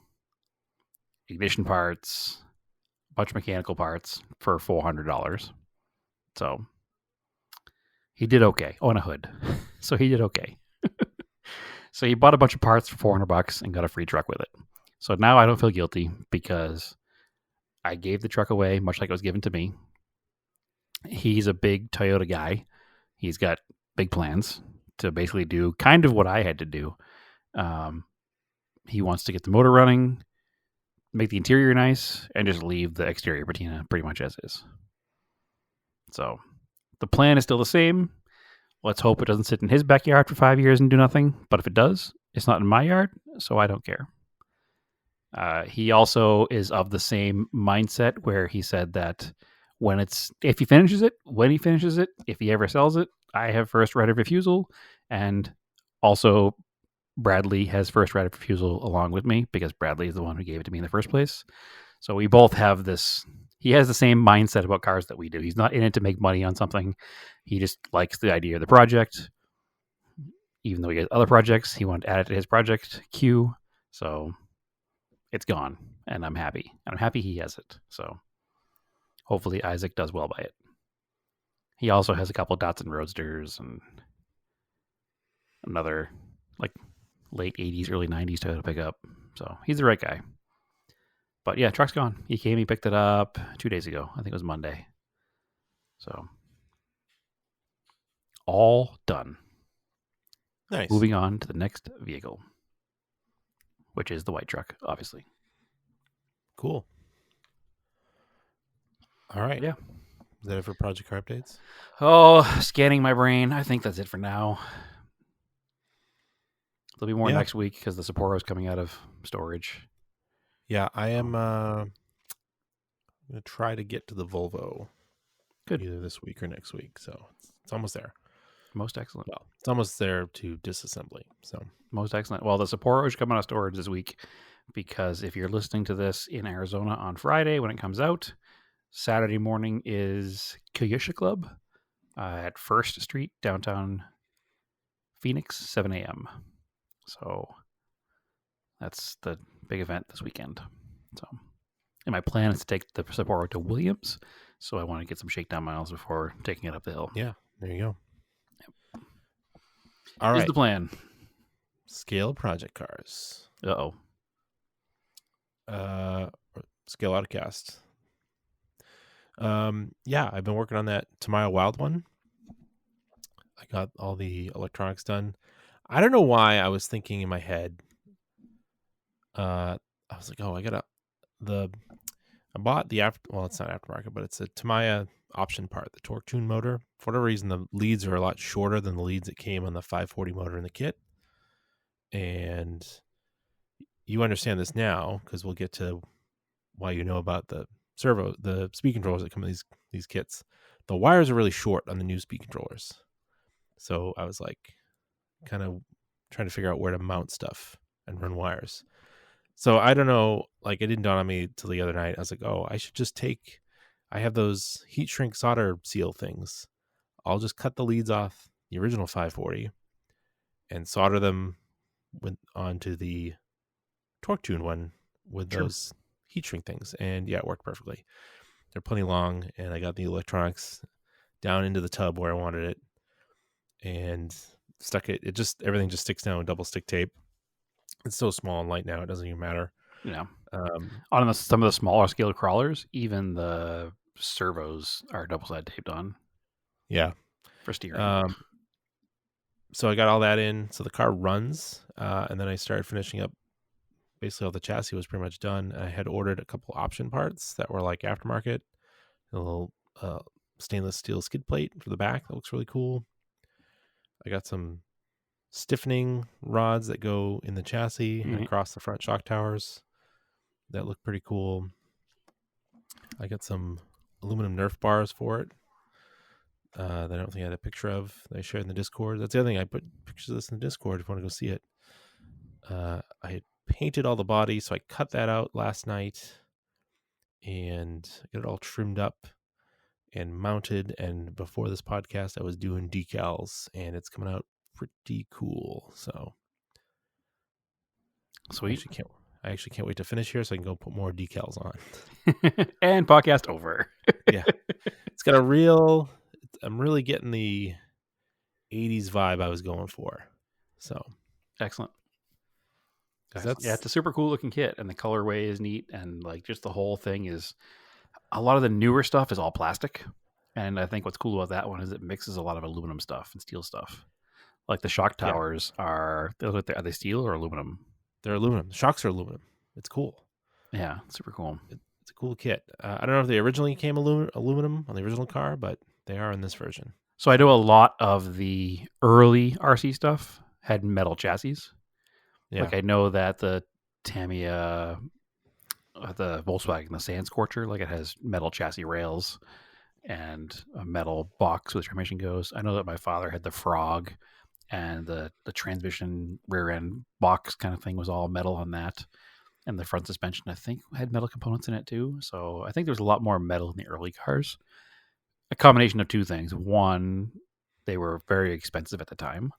ignition parts, a bunch of mechanical parts for $400. So he did okay. Oh, and a hood. So he did okay. So he bought a bunch of parts for $400 and got a free truck with it. So now I don't feel guilty because I gave the truck away much like it was given to me. He's a big Toyota guy. He's got big plans to basically do kind of what I had to do. He wants to get the motor running, make the interior nice, and just leave the exterior patina pretty much as is. So the plan is still the same. Let's hope it doesn't sit in his backyard for 5 years and do nothing. But if it does, it's not in my yard, so I don't care. He also is of the same mindset where he said that if he finishes it, if he ever sells it, I have first right of refusal. And also Bradley has first right of refusal along with me because Bradley is the one who gave it to me in the first place. So we both have this. He has the same mindset about cars that we do. He's not in it to make money on something. He just likes the idea of the project. even though he has other projects, he wanted to add it to his project queue. So it's gone, and I'm happy. And I'm happy he has it. So hopefully Isaac does well by it. He also has a couple Datsun Roadsters and another like late 80s, early 90s Toyota to pick up. So he's the right guy. But yeah, truck's gone. He came, he picked it up 2 days ago. I think it was Monday. So all done. Nice. Moving on to the next vehicle, which is the white truck, obviously. Cool. All right. Yeah. Is that it for project car updates? Oh, scanning my brain. I think that's it for now. There'll be more Yeah. next week because the Sapporo is coming out of storage. Yeah, I am going to try to get to the Volvo Good. either this week or next week. So it's almost there. Most excellent. Well, it's almost there to disassembly. So Most excellent. Well, the Sapporo is coming out of storage this week because if you're listening to this in Arizona on Friday when it comes out, Saturday morning is Kyusha Club at 1st Street, downtown Phoenix, 7 a.m. So that's the big event this weekend. So, and my plan is to take the Sapporo to Williams. So I want to get some shakedown miles before taking it up the hill. yeah, there you go. Yep. All Is right. the plan. Scale project cars. Uh-oh. Scale Autocast. Yeah, I've been working on that Tamiya Wild one. I got all the electronics done. I don't know why I was thinking in my head. I was like, oh, I bought the it's not aftermarket, but it's a Tamiya option part, the torque tune motor. For whatever reason, the leads are a lot shorter than the leads that came on the 540 motor in the kit. And you understand this now because we'll get to why you know about the speed controllers that come in these kits. The wires are really short on the new speed controllers. So I was like kind of trying to figure out where to mount stuff and run wires. So I don't know, like it didn't dawn on me till the other night. I was like, oh, I should just I have those heat shrink solder seal things. I'll just cut the leads off the original 540 and solder them onto the torque tune one with those heat shrink things. And yeah, it worked perfectly. They're plenty long, and I got the electronics down into the tub where I wanted it and stuck it. Everything just sticks down with double stick tape. It's so small and light now, it doesn't even matter. Yeah. On some of the smaller scale crawlers, even the servos are double side taped on. Yeah. For steering. So I got all that in. So the car runs, and then I started finishing up. Basically, all the chassis was pretty much done. I had ordered a couple option parts that were like aftermarket. A little stainless steel skid plate for the back that looks really cool. I got some stiffening rods that go in the chassis and across the front shock towers. That look pretty cool. I got some aluminum Nerf bars for it that I don't think I had a picture of that I shared in the Discord. That's the other thing. I put pictures of this in the Discord if you want to go see it. I had painted all the body, so I cut that out last night and got it all trimmed up and mounted. And before this podcast, I was doing decals, and it's coming out pretty cool. So sweet. I actually can't wait to finish here so I can go put more decals on. And podcast over. Yeah. It's got I'm really getting the 80s vibe I was going for. So excellent. That's, yeah, it's a super cool looking kit, and the colorway is neat, and like just the whole thing is a lot of the newer stuff is all plastic. And I think what's cool about that one is it mixes a lot of aluminum stuff and steel stuff. Like the shock towers are they steel or aluminum? They're aluminum. The shocks are aluminum. It's cool. Yeah, super cool. It's a cool kit. I don't know if they originally came aluminum on the original car, but they are in this version. So I know a lot of the early RC stuff had metal chassis. Yeah. Like I know that the Tamiya, the Volkswagen, the Sand Scorcher, like it has metal chassis rails and a metal box where the transmission goes. I know that my father had the Frog, and the transmission rear end box kind of thing was all metal on that. And the front suspension, I think, had metal components in it too. So I think there was a lot more metal in the early cars. A combination of two things. One, they were very expensive at the time.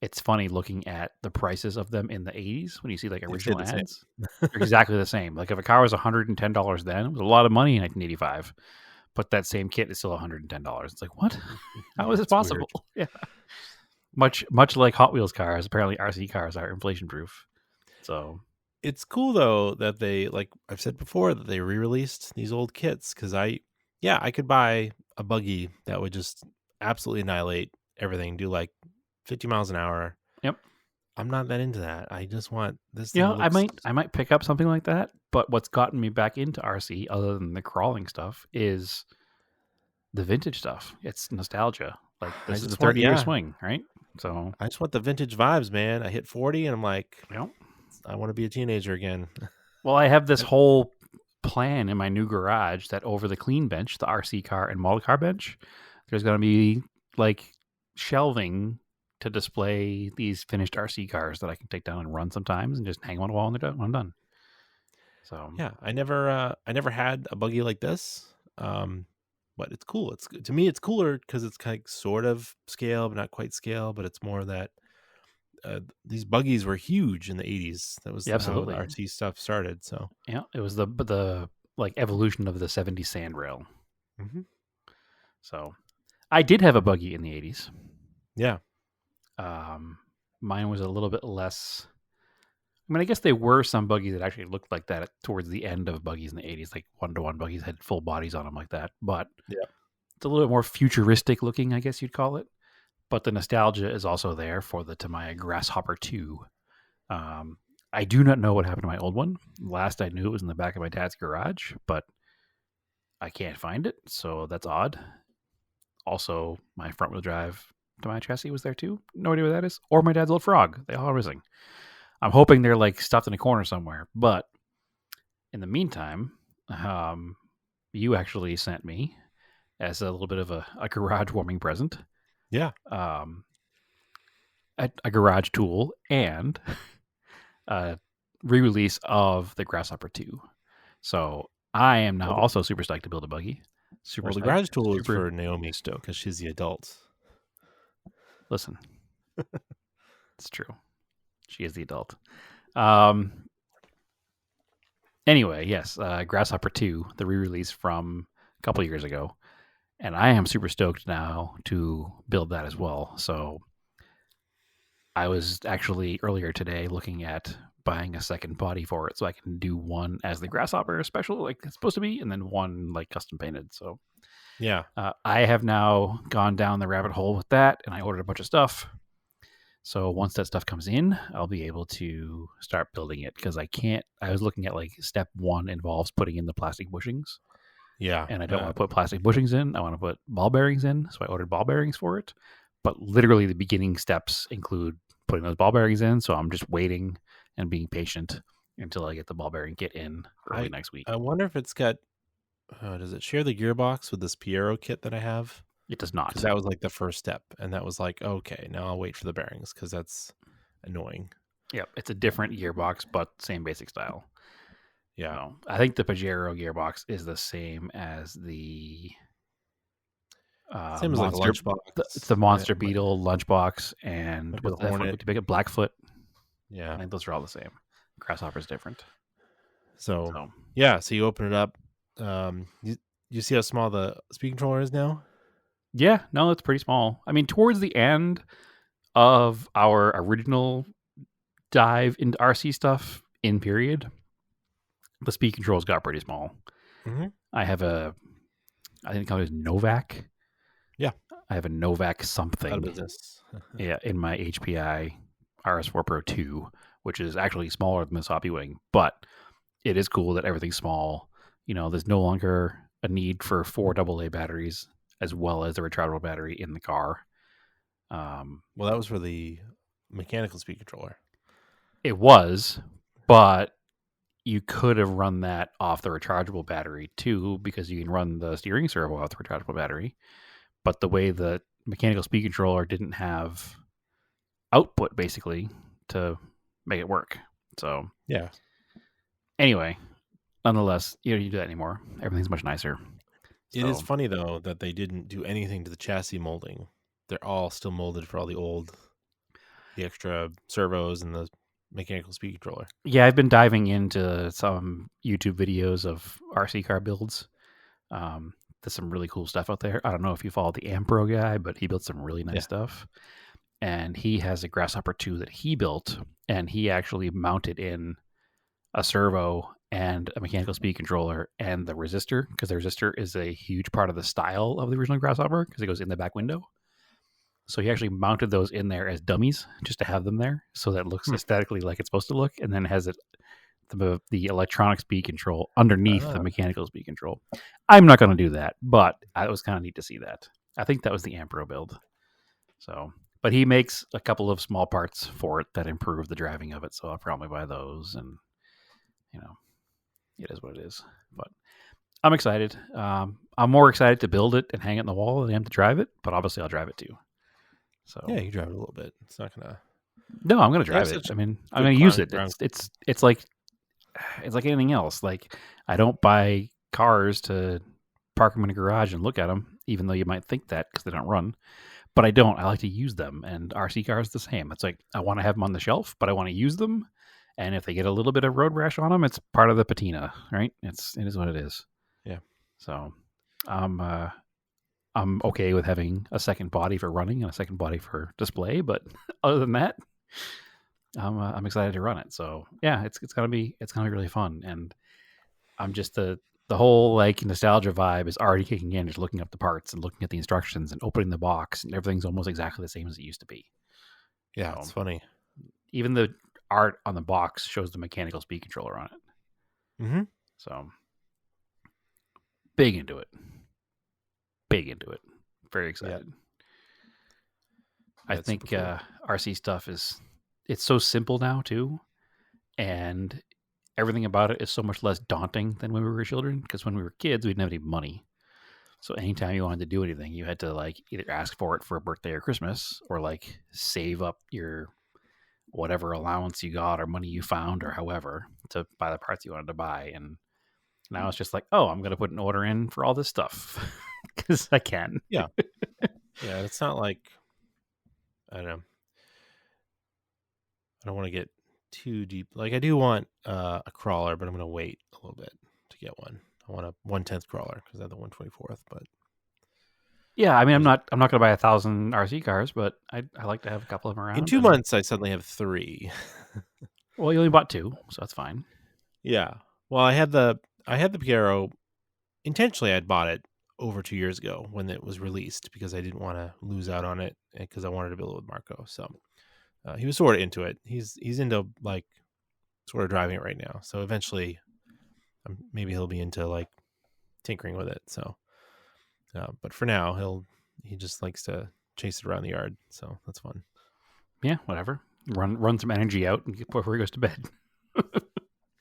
it's funny looking at the prices of them in the 80s when you see like They stay original the same. ads. They're exactly the same. Like if a car was $110 then, it was a lot of money in 1985. But that same kit is still $110. It's like, what? How is this It's weird. possible? Yeah. Much like Hot Wheels cars, apparently RC cars are inflation proof. So It's cool though that they, like I've said before, that they re-released these old kits, because I could buy a buggy that would just absolutely annihilate everything, do like 50 miles an hour. Yep. I'm not that into that. I just want this. you know, thing looks- I might pick up something like that. But what's gotten me back into RC, other than the crawling stuff, is the vintage stuff. It's nostalgia. Like I this is the just want- 30-year yeah. swing, right? So I just want the vintage vibes, man. I hit 40 and I'm like, you know. I want to be a teenager again. Well, I have this whole plan in my new garage that over the clean bench, the RC car and model car bench, there's going to be like shelving to display these finished RC cars that I can take down and run sometimes and just hang them on the wall when I'm done. So Yeah, I never had a buggy like this. But it's cool. It's, to me, it's cooler because it's kind of sort of scale, but not quite scale. But it's more that these buggies were huge in the 80s. That was Yeah, absolutely. how the RC stuff started. So yeah, it was the like evolution of the 70s sandrail. Mhm. So I did have a buggy in the 80s. yeah, Mine was a little bit less. I mean, I guess there were some buggies that actually looked like that towards the end of buggies in the 80s, like 1-to-1 buggies had full bodies on them like that. But Yeah. it's a little bit more futuristic looking, I guess you'd call it. But the nostalgia is also there for the Tamiya Grasshopper 2. I do not know what happened to my old one. Last I knew it was in the back of my dad's garage, but I can't find it, so that's odd. Also, my front wheel drive Tamiya chassis was there too. No idea what that is. Or my dad's old Frog. They all are missing. I'm hoping they're like stuffed in a corner somewhere. But in the meantime, you actually sent me as a little bit of a garage warming present. yeah. A garage tool and a re-release of the Grasshopper 2. So I am now also super stoked to build a buggy. Well, the garage tool is for Naomi because she's the adult. Listen, it's true. She is the adult. Anyway, yes, Grasshopper 2, the re-release from a couple years ago. And I am super stoked now to build that as well. So I was actually earlier today looking at buying a second body for it so I can do one as the Grasshopper special, like it's supposed to be, and then one like custom painted. So Yeah. I have now gone down the rabbit hole with that, and I ordered a bunch of stuff. So once that stuff comes in, I'll be able to start building it because I was looking at like step 1 involves putting in the plastic bushings. Yeah. And I don't want to put plastic bushings in. I want to put ball bearings in. So I ordered ball bearings for it. But literally the beginning steps include putting those ball bearings in. So I'm just waiting and being patient until I get the ball bearing kit in early next week. I wonder if it's got, does it share the gearbox with this Piero kit that I have? It does not. Because that was like the first step. And that was like, okay, now I'll wait for the bearings because that's annoying. Yep. It's a different gearbox, but same basic style. Yeah. So I think the Pajero gearbox is the same as the Same as like a lunchbox. It's the Monster Beetle lunchbox and Maybe what's the that Hornet. to make it Blackfoot. Yeah. I think those are all the same. Grasshopper's different. So yeah, so you open it up. You see how small the speed controller is now? Yeah, no, it's pretty small. I mean, towards the end of our original dive into RC stuff in period, the speed controls got pretty small. Mm-hmm. I think it was Novak. Yeah. I have a Novak something. Out of business. Yeah, in my HPI RS4 Pro 2, which is actually smaller than this Hoppy Wing, but it is cool that everything's small. You know, there's no longer a need for 4 AA batteries as well as the rechargeable battery in the car. Well, that was for the mechanical speed controller. It was, but you could have run that off the rechargeable battery too, because you can run the steering servo off the rechargeable battery. But the way the mechanical speed controller didn't have output basically to make it work. So yeah. Anyway, nonetheless, you don't do that anymore. Everything's much nicer. It is funny though that they didn't do anything to the chassis molding. They're all still molded for all the old. the extra servos and the mechanical speed controller. Yeah, I've been diving into some YouTube videos of RC car builds. There's some really cool stuff out there. I don't know if you follow the Ampro guy, but he built some really nice stuff. And he has a Grasshopper 2 that he built, and he actually mounted in a servo and a mechanical speed controller and the resistor, because the resistor is a huge part of the style of the original Grasshopper because it goes in the back window. So he actually mounted those in there as dummies just to have them there, so that it looks aesthetically like it's supposed to look, and then has it the electronic speed control underneath the mechanical speed control. I'm not going to do that, but it was kind of neat to see that. I think that was the Ampro build. So, but he makes a couple of small parts for it that improve the driving of it, so I'll probably buy those, and it is what it is. But I'm excited. I'm more excited to build it and hang it in the wall than I am to drive it, but obviously I'll drive it too. So Yeah, you can drive it a little bit. It's not gonna. No, I'm gonna drive it. I mean, I'm gonna use it. It's like anything else. Like, I don't buy cars to park them in a garage and look at them, even though you might think that because they don't run. But I don't. I like to use them, and RC cars the same. It's like I want to have them on the shelf, but I want to use them. And if they get a little bit of road rash on them, it's part of the patina, right? It is what it is. Yeah. So, I'm okay with having a second body for running and a second body for display, but other than that, I'm excited to run it. So yeah, it's gonna be really fun, and I'm just the whole like nostalgia vibe is already kicking in. Just looking up the parts and looking at the instructions and opening the box, and everything's almost exactly the same as it used to be. Yeah, it's funny. Even the art on the box shows the mechanical speed controller on it. Mm-hmm. So big into it. Very excited. Yeah. I think cool. RC stuff it's so simple now too, and everything about it is so much less daunting than when we were children, because when we were kids we didn't have any money, so anytime you wanted to do anything you had to like either ask for it for a birthday or Christmas, or like save up your whatever allowance you got or money you found or however to buy the parts you wanted to buy. And now it's just like, oh, I'm going to put an order in for all this stuff because I can. Yeah. Yeah. It's not like, I don't know. I don't want to get too deep. Like, I do want a crawler, but I'm going to wait a little bit to get one. I want a 1/10 crawler because I have the 1/24th. But yeah, I mean, I'm not going to buy 1,000 RC cars, but I like to have a couple of them around. In 2 months, I suddenly have 3. Well, you only bought 2, so that's fine. Yeah. Well, I had the Piero. Intentionally, I'd bought it over 2 years ago when it was released because I didn't want to lose out on it because I wanted to build it with Marco. So he was sort of into it. He's into like sort of driving it right now. So eventually, maybe he'll be into like tinkering with it. So, but for now, he just likes to chase it around the yard. So that's fun. Yeah, whatever. Run some energy out and before he goes to bed.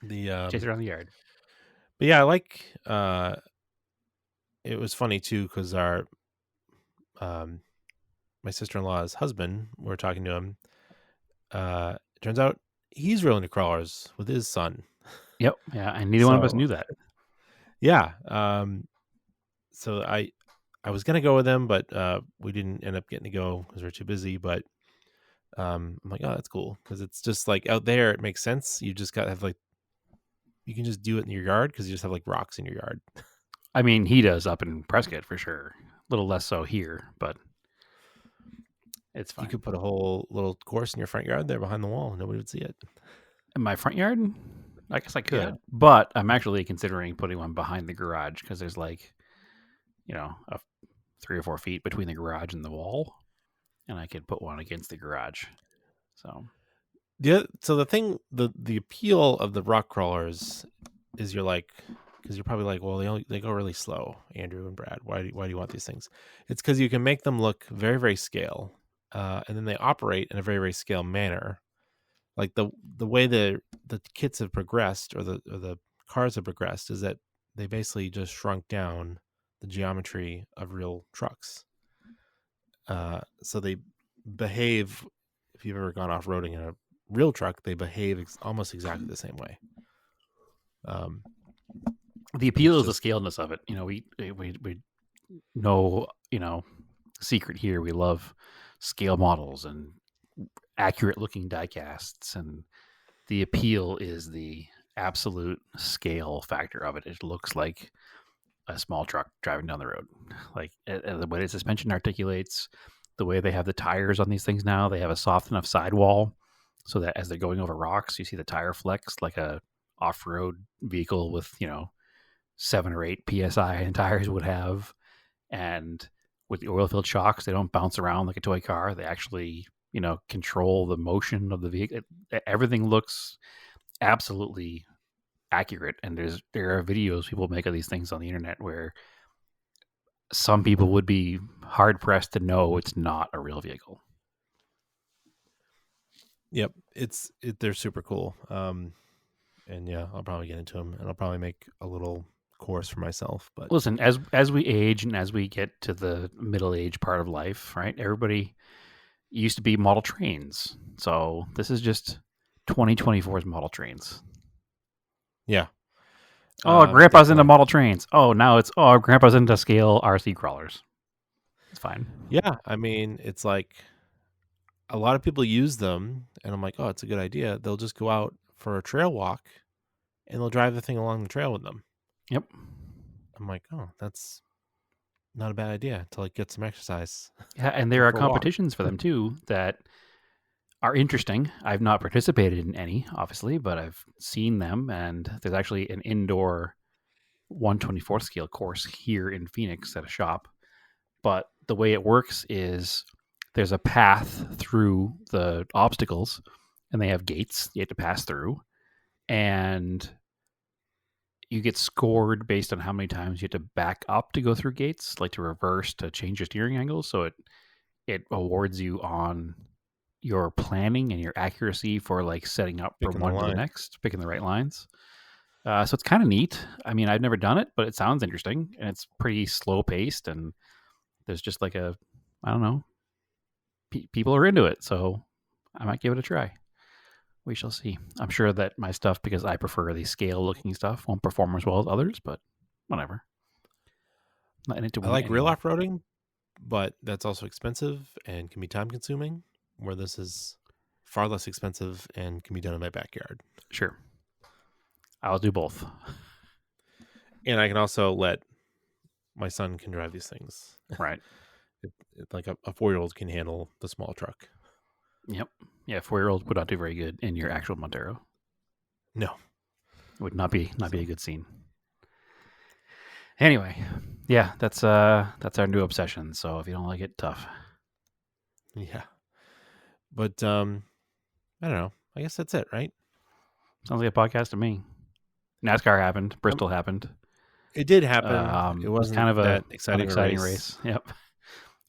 Chase it around the yard. But yeah, I like. It was funny too because our my sister-in-law's husband, we were talking to him. Turns out he's real into crawlers with his son. Yep. Yeah, and neither one of us knew that. Yeah. So I was gonna go with him, but we didn't end up getting to go because we're too busy. But I'm like, oh, that's cool because it's just like out there. It makes sense. You just gotta have like, you can just do it in your yard because you just have like rocks in your yard. I mean, he does up in Prescott for sure. A little less so here, but it's fine. You could put a whole little course in your front yard there behind the wall. Nobody would see it. In my front yard? I guess I could. Yeah. But I'm actually considering putting one behind the garage because there's like, 3 or 4 feet between the garage and the wall. And I could put one against the garage. So the thing, the appeal of the rock crawlers is you're like, because you're probably like, well, they go really slow, Andrew and Brad. Why do you want these things? It's because you can make them look very, very scale, and then they operate in a very, very scale manner. Like the way the kits have progressed or the cars have progressed is that they basically just shrunk down the geometry of real trucks. So they behave. If you've ever gone off-roading in a real truck, they behave almost exactly the same way. The appeal is the scaleness of it. We know, secret here. We love scale models and accurate looking die casts, and the appeal is the absolute scale factor of it. It looks like a small truck driving down the road. Like the way the suspension articulates, the way they have the tires on these things now, they have a soft enough sidewall so that as they're going over rocks, you see the tire flex like a off-road vehicle with, 7 or 8 psi in tires would have. And with the oil-filled shocks, they don't bounce around like a toy car. They actually, control the motion of the vehicle. Everything looks absolutely accurate. And there are videos people make of these things on the internet where some people would be hard pressed to know it's not a real vehicle. Yep, they're super cool. And yeah, I'll probably get into them, and I'll probably make a little course for myself. But listen, as we age and as we get to the middle age part of life, right? Everybody used to be model trains, so this is just 2024's model trains. yeah. Oh, Grandpa's definitely. into model trains. Oh, now it's Grandpa's into scale RC crawlers. It's fine. Yeah, I mean, it's like a lot of people use them, and I'm like, oh, it's a good idea. They'll just go out for a trail walk, and they'll drive the thing along the trail with them. Yep. I'm like, oh, that's not a bad idea to like get some exercise. Yeah, and there are For a walk. competitions for them too that are interesting. I've not participated in any, obviously, but I've seen them, and there's actually an indoor 1/24 scale course here in Phoenix at a shop. But the way it works is there's a path through the obstacles, and they have gates you have to pass through, and you get scored based on how many times you have to back up to go through gates, like to reverse to change your steering angle. So it awards you on your planning and your accuracy for like setting up Picking from the one to the line. next, picking the right lines. So it's kind of neat. I mean, I've never done it, but it sounds interesting, and it's pretty slow paced, and there's just like I don't know, people are into it, so I might give it a try. We shall see. I'm sure that my stuff, because I prefer the scale looking stuff, won't perform as well as others, but whatever. I'm not in it to I win like real anyway. off-roading, but that's also expensive and can be time-consuming, where this is far less expensive and can be done in my backyard. Sure. I'll do both. And I can also let my son can drive these things. Right. Like a 4-year-old can handle the small truck. Yep. Yeah, 4-year-old would not do very good in your actual Montero. No. It would not be a good scene. Anyway, yeah, that's our new obsession. So if you don't like it, tough. Yeah. But I don't know. I guess that's it, right? Sounds like a podcast to me. NASCAR happened. Bristol happened. It did happen. It wasn't kind of that an exciting exciting race. Yep.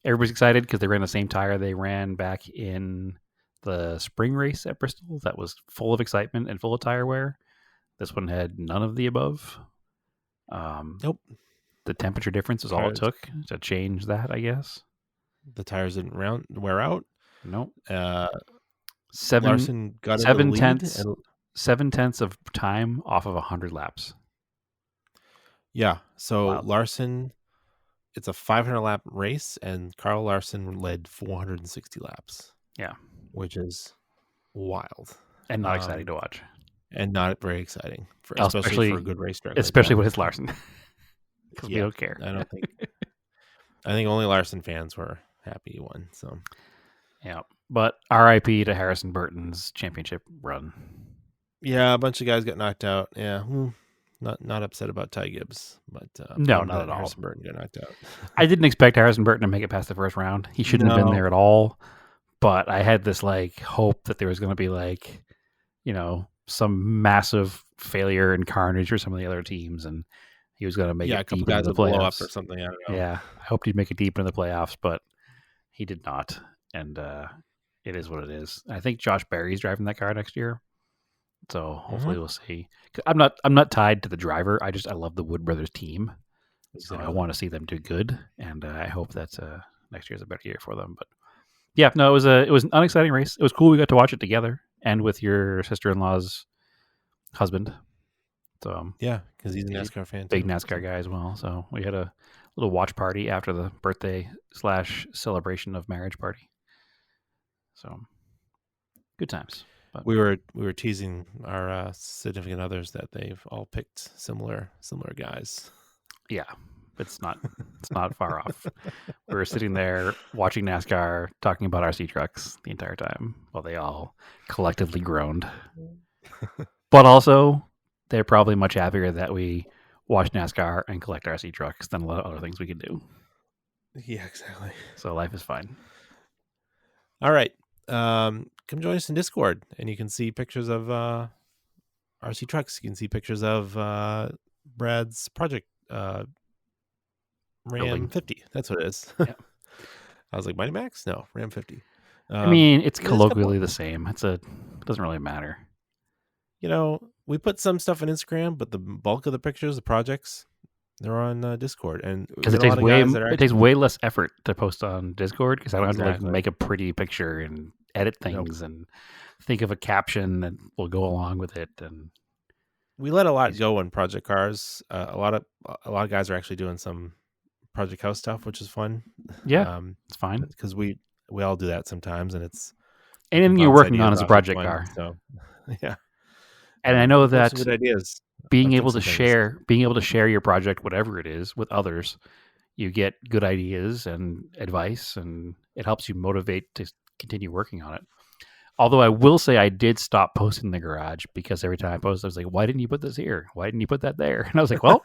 Everybody's excited because they ran the same tire they ran back in the spring race at Bristol. That was full of excitement and full of tire wear. This one had none of the above. Nope. The temperature difference is all it took to change that, I guess. The tires didn't wear out. Nope. Larson got into the lead. 7/10 of time off of 100 laps. Yeah. So Wow. Larson, it's a 500 lap race, and Carl Larson led 460 laps. Yeah. Which is wild. And not exciting to watch. And not very exciting, Especially for a good racetrack. Especially when it's Larson. Because we don't care. I don't think. I think only Larson fans were happy he won. So, yeah. But RIP to Harrison Burton's championship run. Yeah, a bunch of guys got knocked out. Yeah, not upset about Ty Gibbs, but no, not at all. Harrison Burton got knocked out. I didn't expect Harrison Burton to make it past the first round. He shouldn't have been there at all. But I had this like hope that there was going to be like, some massive failure and carnage for some of the other teams, and he was going to make it deep into the playoffs blow up or something. I don't know. Yeah, I hoped he'd make it deep into the playoffs, but he did not. And it is what it is. I think Josh Berry's driving that car next year, so hopefully we'll see. I'm not tied to the driver. I love the Wood Brothers team, so I want to see them do good, and I hope that next year's a better year for them. But yeah, no, it was an unexciting race. It was cool. We got to watch it together and with your sister-in-law's husband. So yeah, because he's a NASCAR fan, big NASCAR guy as well. So we had a little watch party after the birthday / celebration of marriage party. So Good times. But We were teasing our significant others that they've all picked similar guys. yeah, it's not far off. We were sitting there watching NASCAR, talking about RC trucks the entire time while they all collectively groaned. But also, they're probably much happier that we watch NASCAR and collect RC trucks than a lot of other things we could do. Yeah, exactly. So life is fine. All right. Come join us in Discord, and you can see pictures of RC trucks. You can see pictures of Brad's project, Ram Building. 50. That's what it is. Yeah. I was like, Mighty Max? No, Ram 50. I mean, it's there's a couple- colloquially the same. It doesn't really matter. You know, we put some stuff on Instagram, but the bulk of the pictures, the projects, they're on Discord, and Because it takes way less effort to post on Discord because I don't have to Exactly. like make a pretty picture and edit things and think of a caption that will go along with it. And we let a lot go on Project Cars. A lot of guys are actually doing some Project House stuff, which is fun. yeah, it's fine. because we all do that sometimes, and it's Anything you're working on is a project car. So yeah, And I know Lots that of good ideas. being of able to fixing things. share your project, whatever it is, with others, you get good ideas and advice, and it helps you motivate to continue working on it. Although I will say I did stop posting in the garage because every time I posted, I was like, why didn't you put this here? Why didn't you put that there? And I was like, well,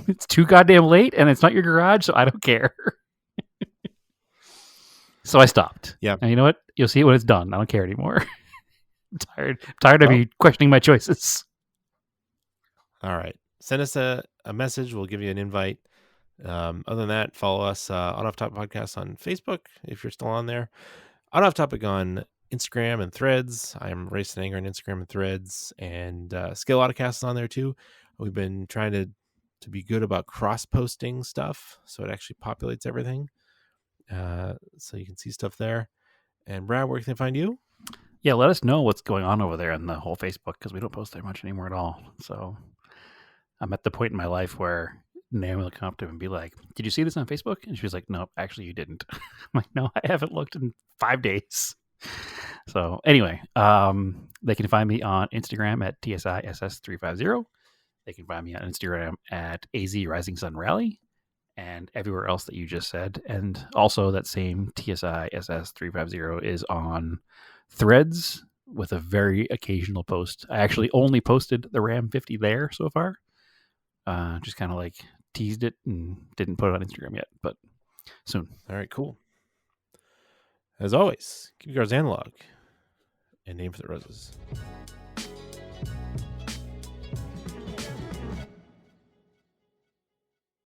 it's too goddamn late and it's not your garage, so I don't care. So I stopped. Yeah. And you know what? You'll see it when it's done. I don't care anymore. I'm tired of you questioning my choices. All right, send us a message. We'll give you an invite. Other than that, follow us on Off Topic Podcast on Facebook if you're still on there. On Off Topic on Instagram and Threads. I'm Racing Anger on Instagram and Threads, and Skill Autocast is on there too. We've been trying to be good about cross posting stuff, so it actually populates everything, so you can see stuff there. And Brad, where can they find you? Yeah, let us know what's going on over there on the whole Facebook because we don't post there much anymore at all. So I'm at the point in my life where Naomi will come up to me and be like, "Did you see this on Facebook?" And she was like, "No, actually, you didn't." I'm like, "No, I haven't looked in 5 days." So anyway, they can find me on Instagram at TSISS350. They can find me on Instagram at AZ Rising Sun Rally and everywhere else that you just said. And also that same TSISS350 is on Threads with a very occasional post. I actually only posted the Ram 50 there so far. Just kind of like teased it and didn't put it on Instagram yet, but soon. All right, cool. As always, keep your cars analog and aim for the roses.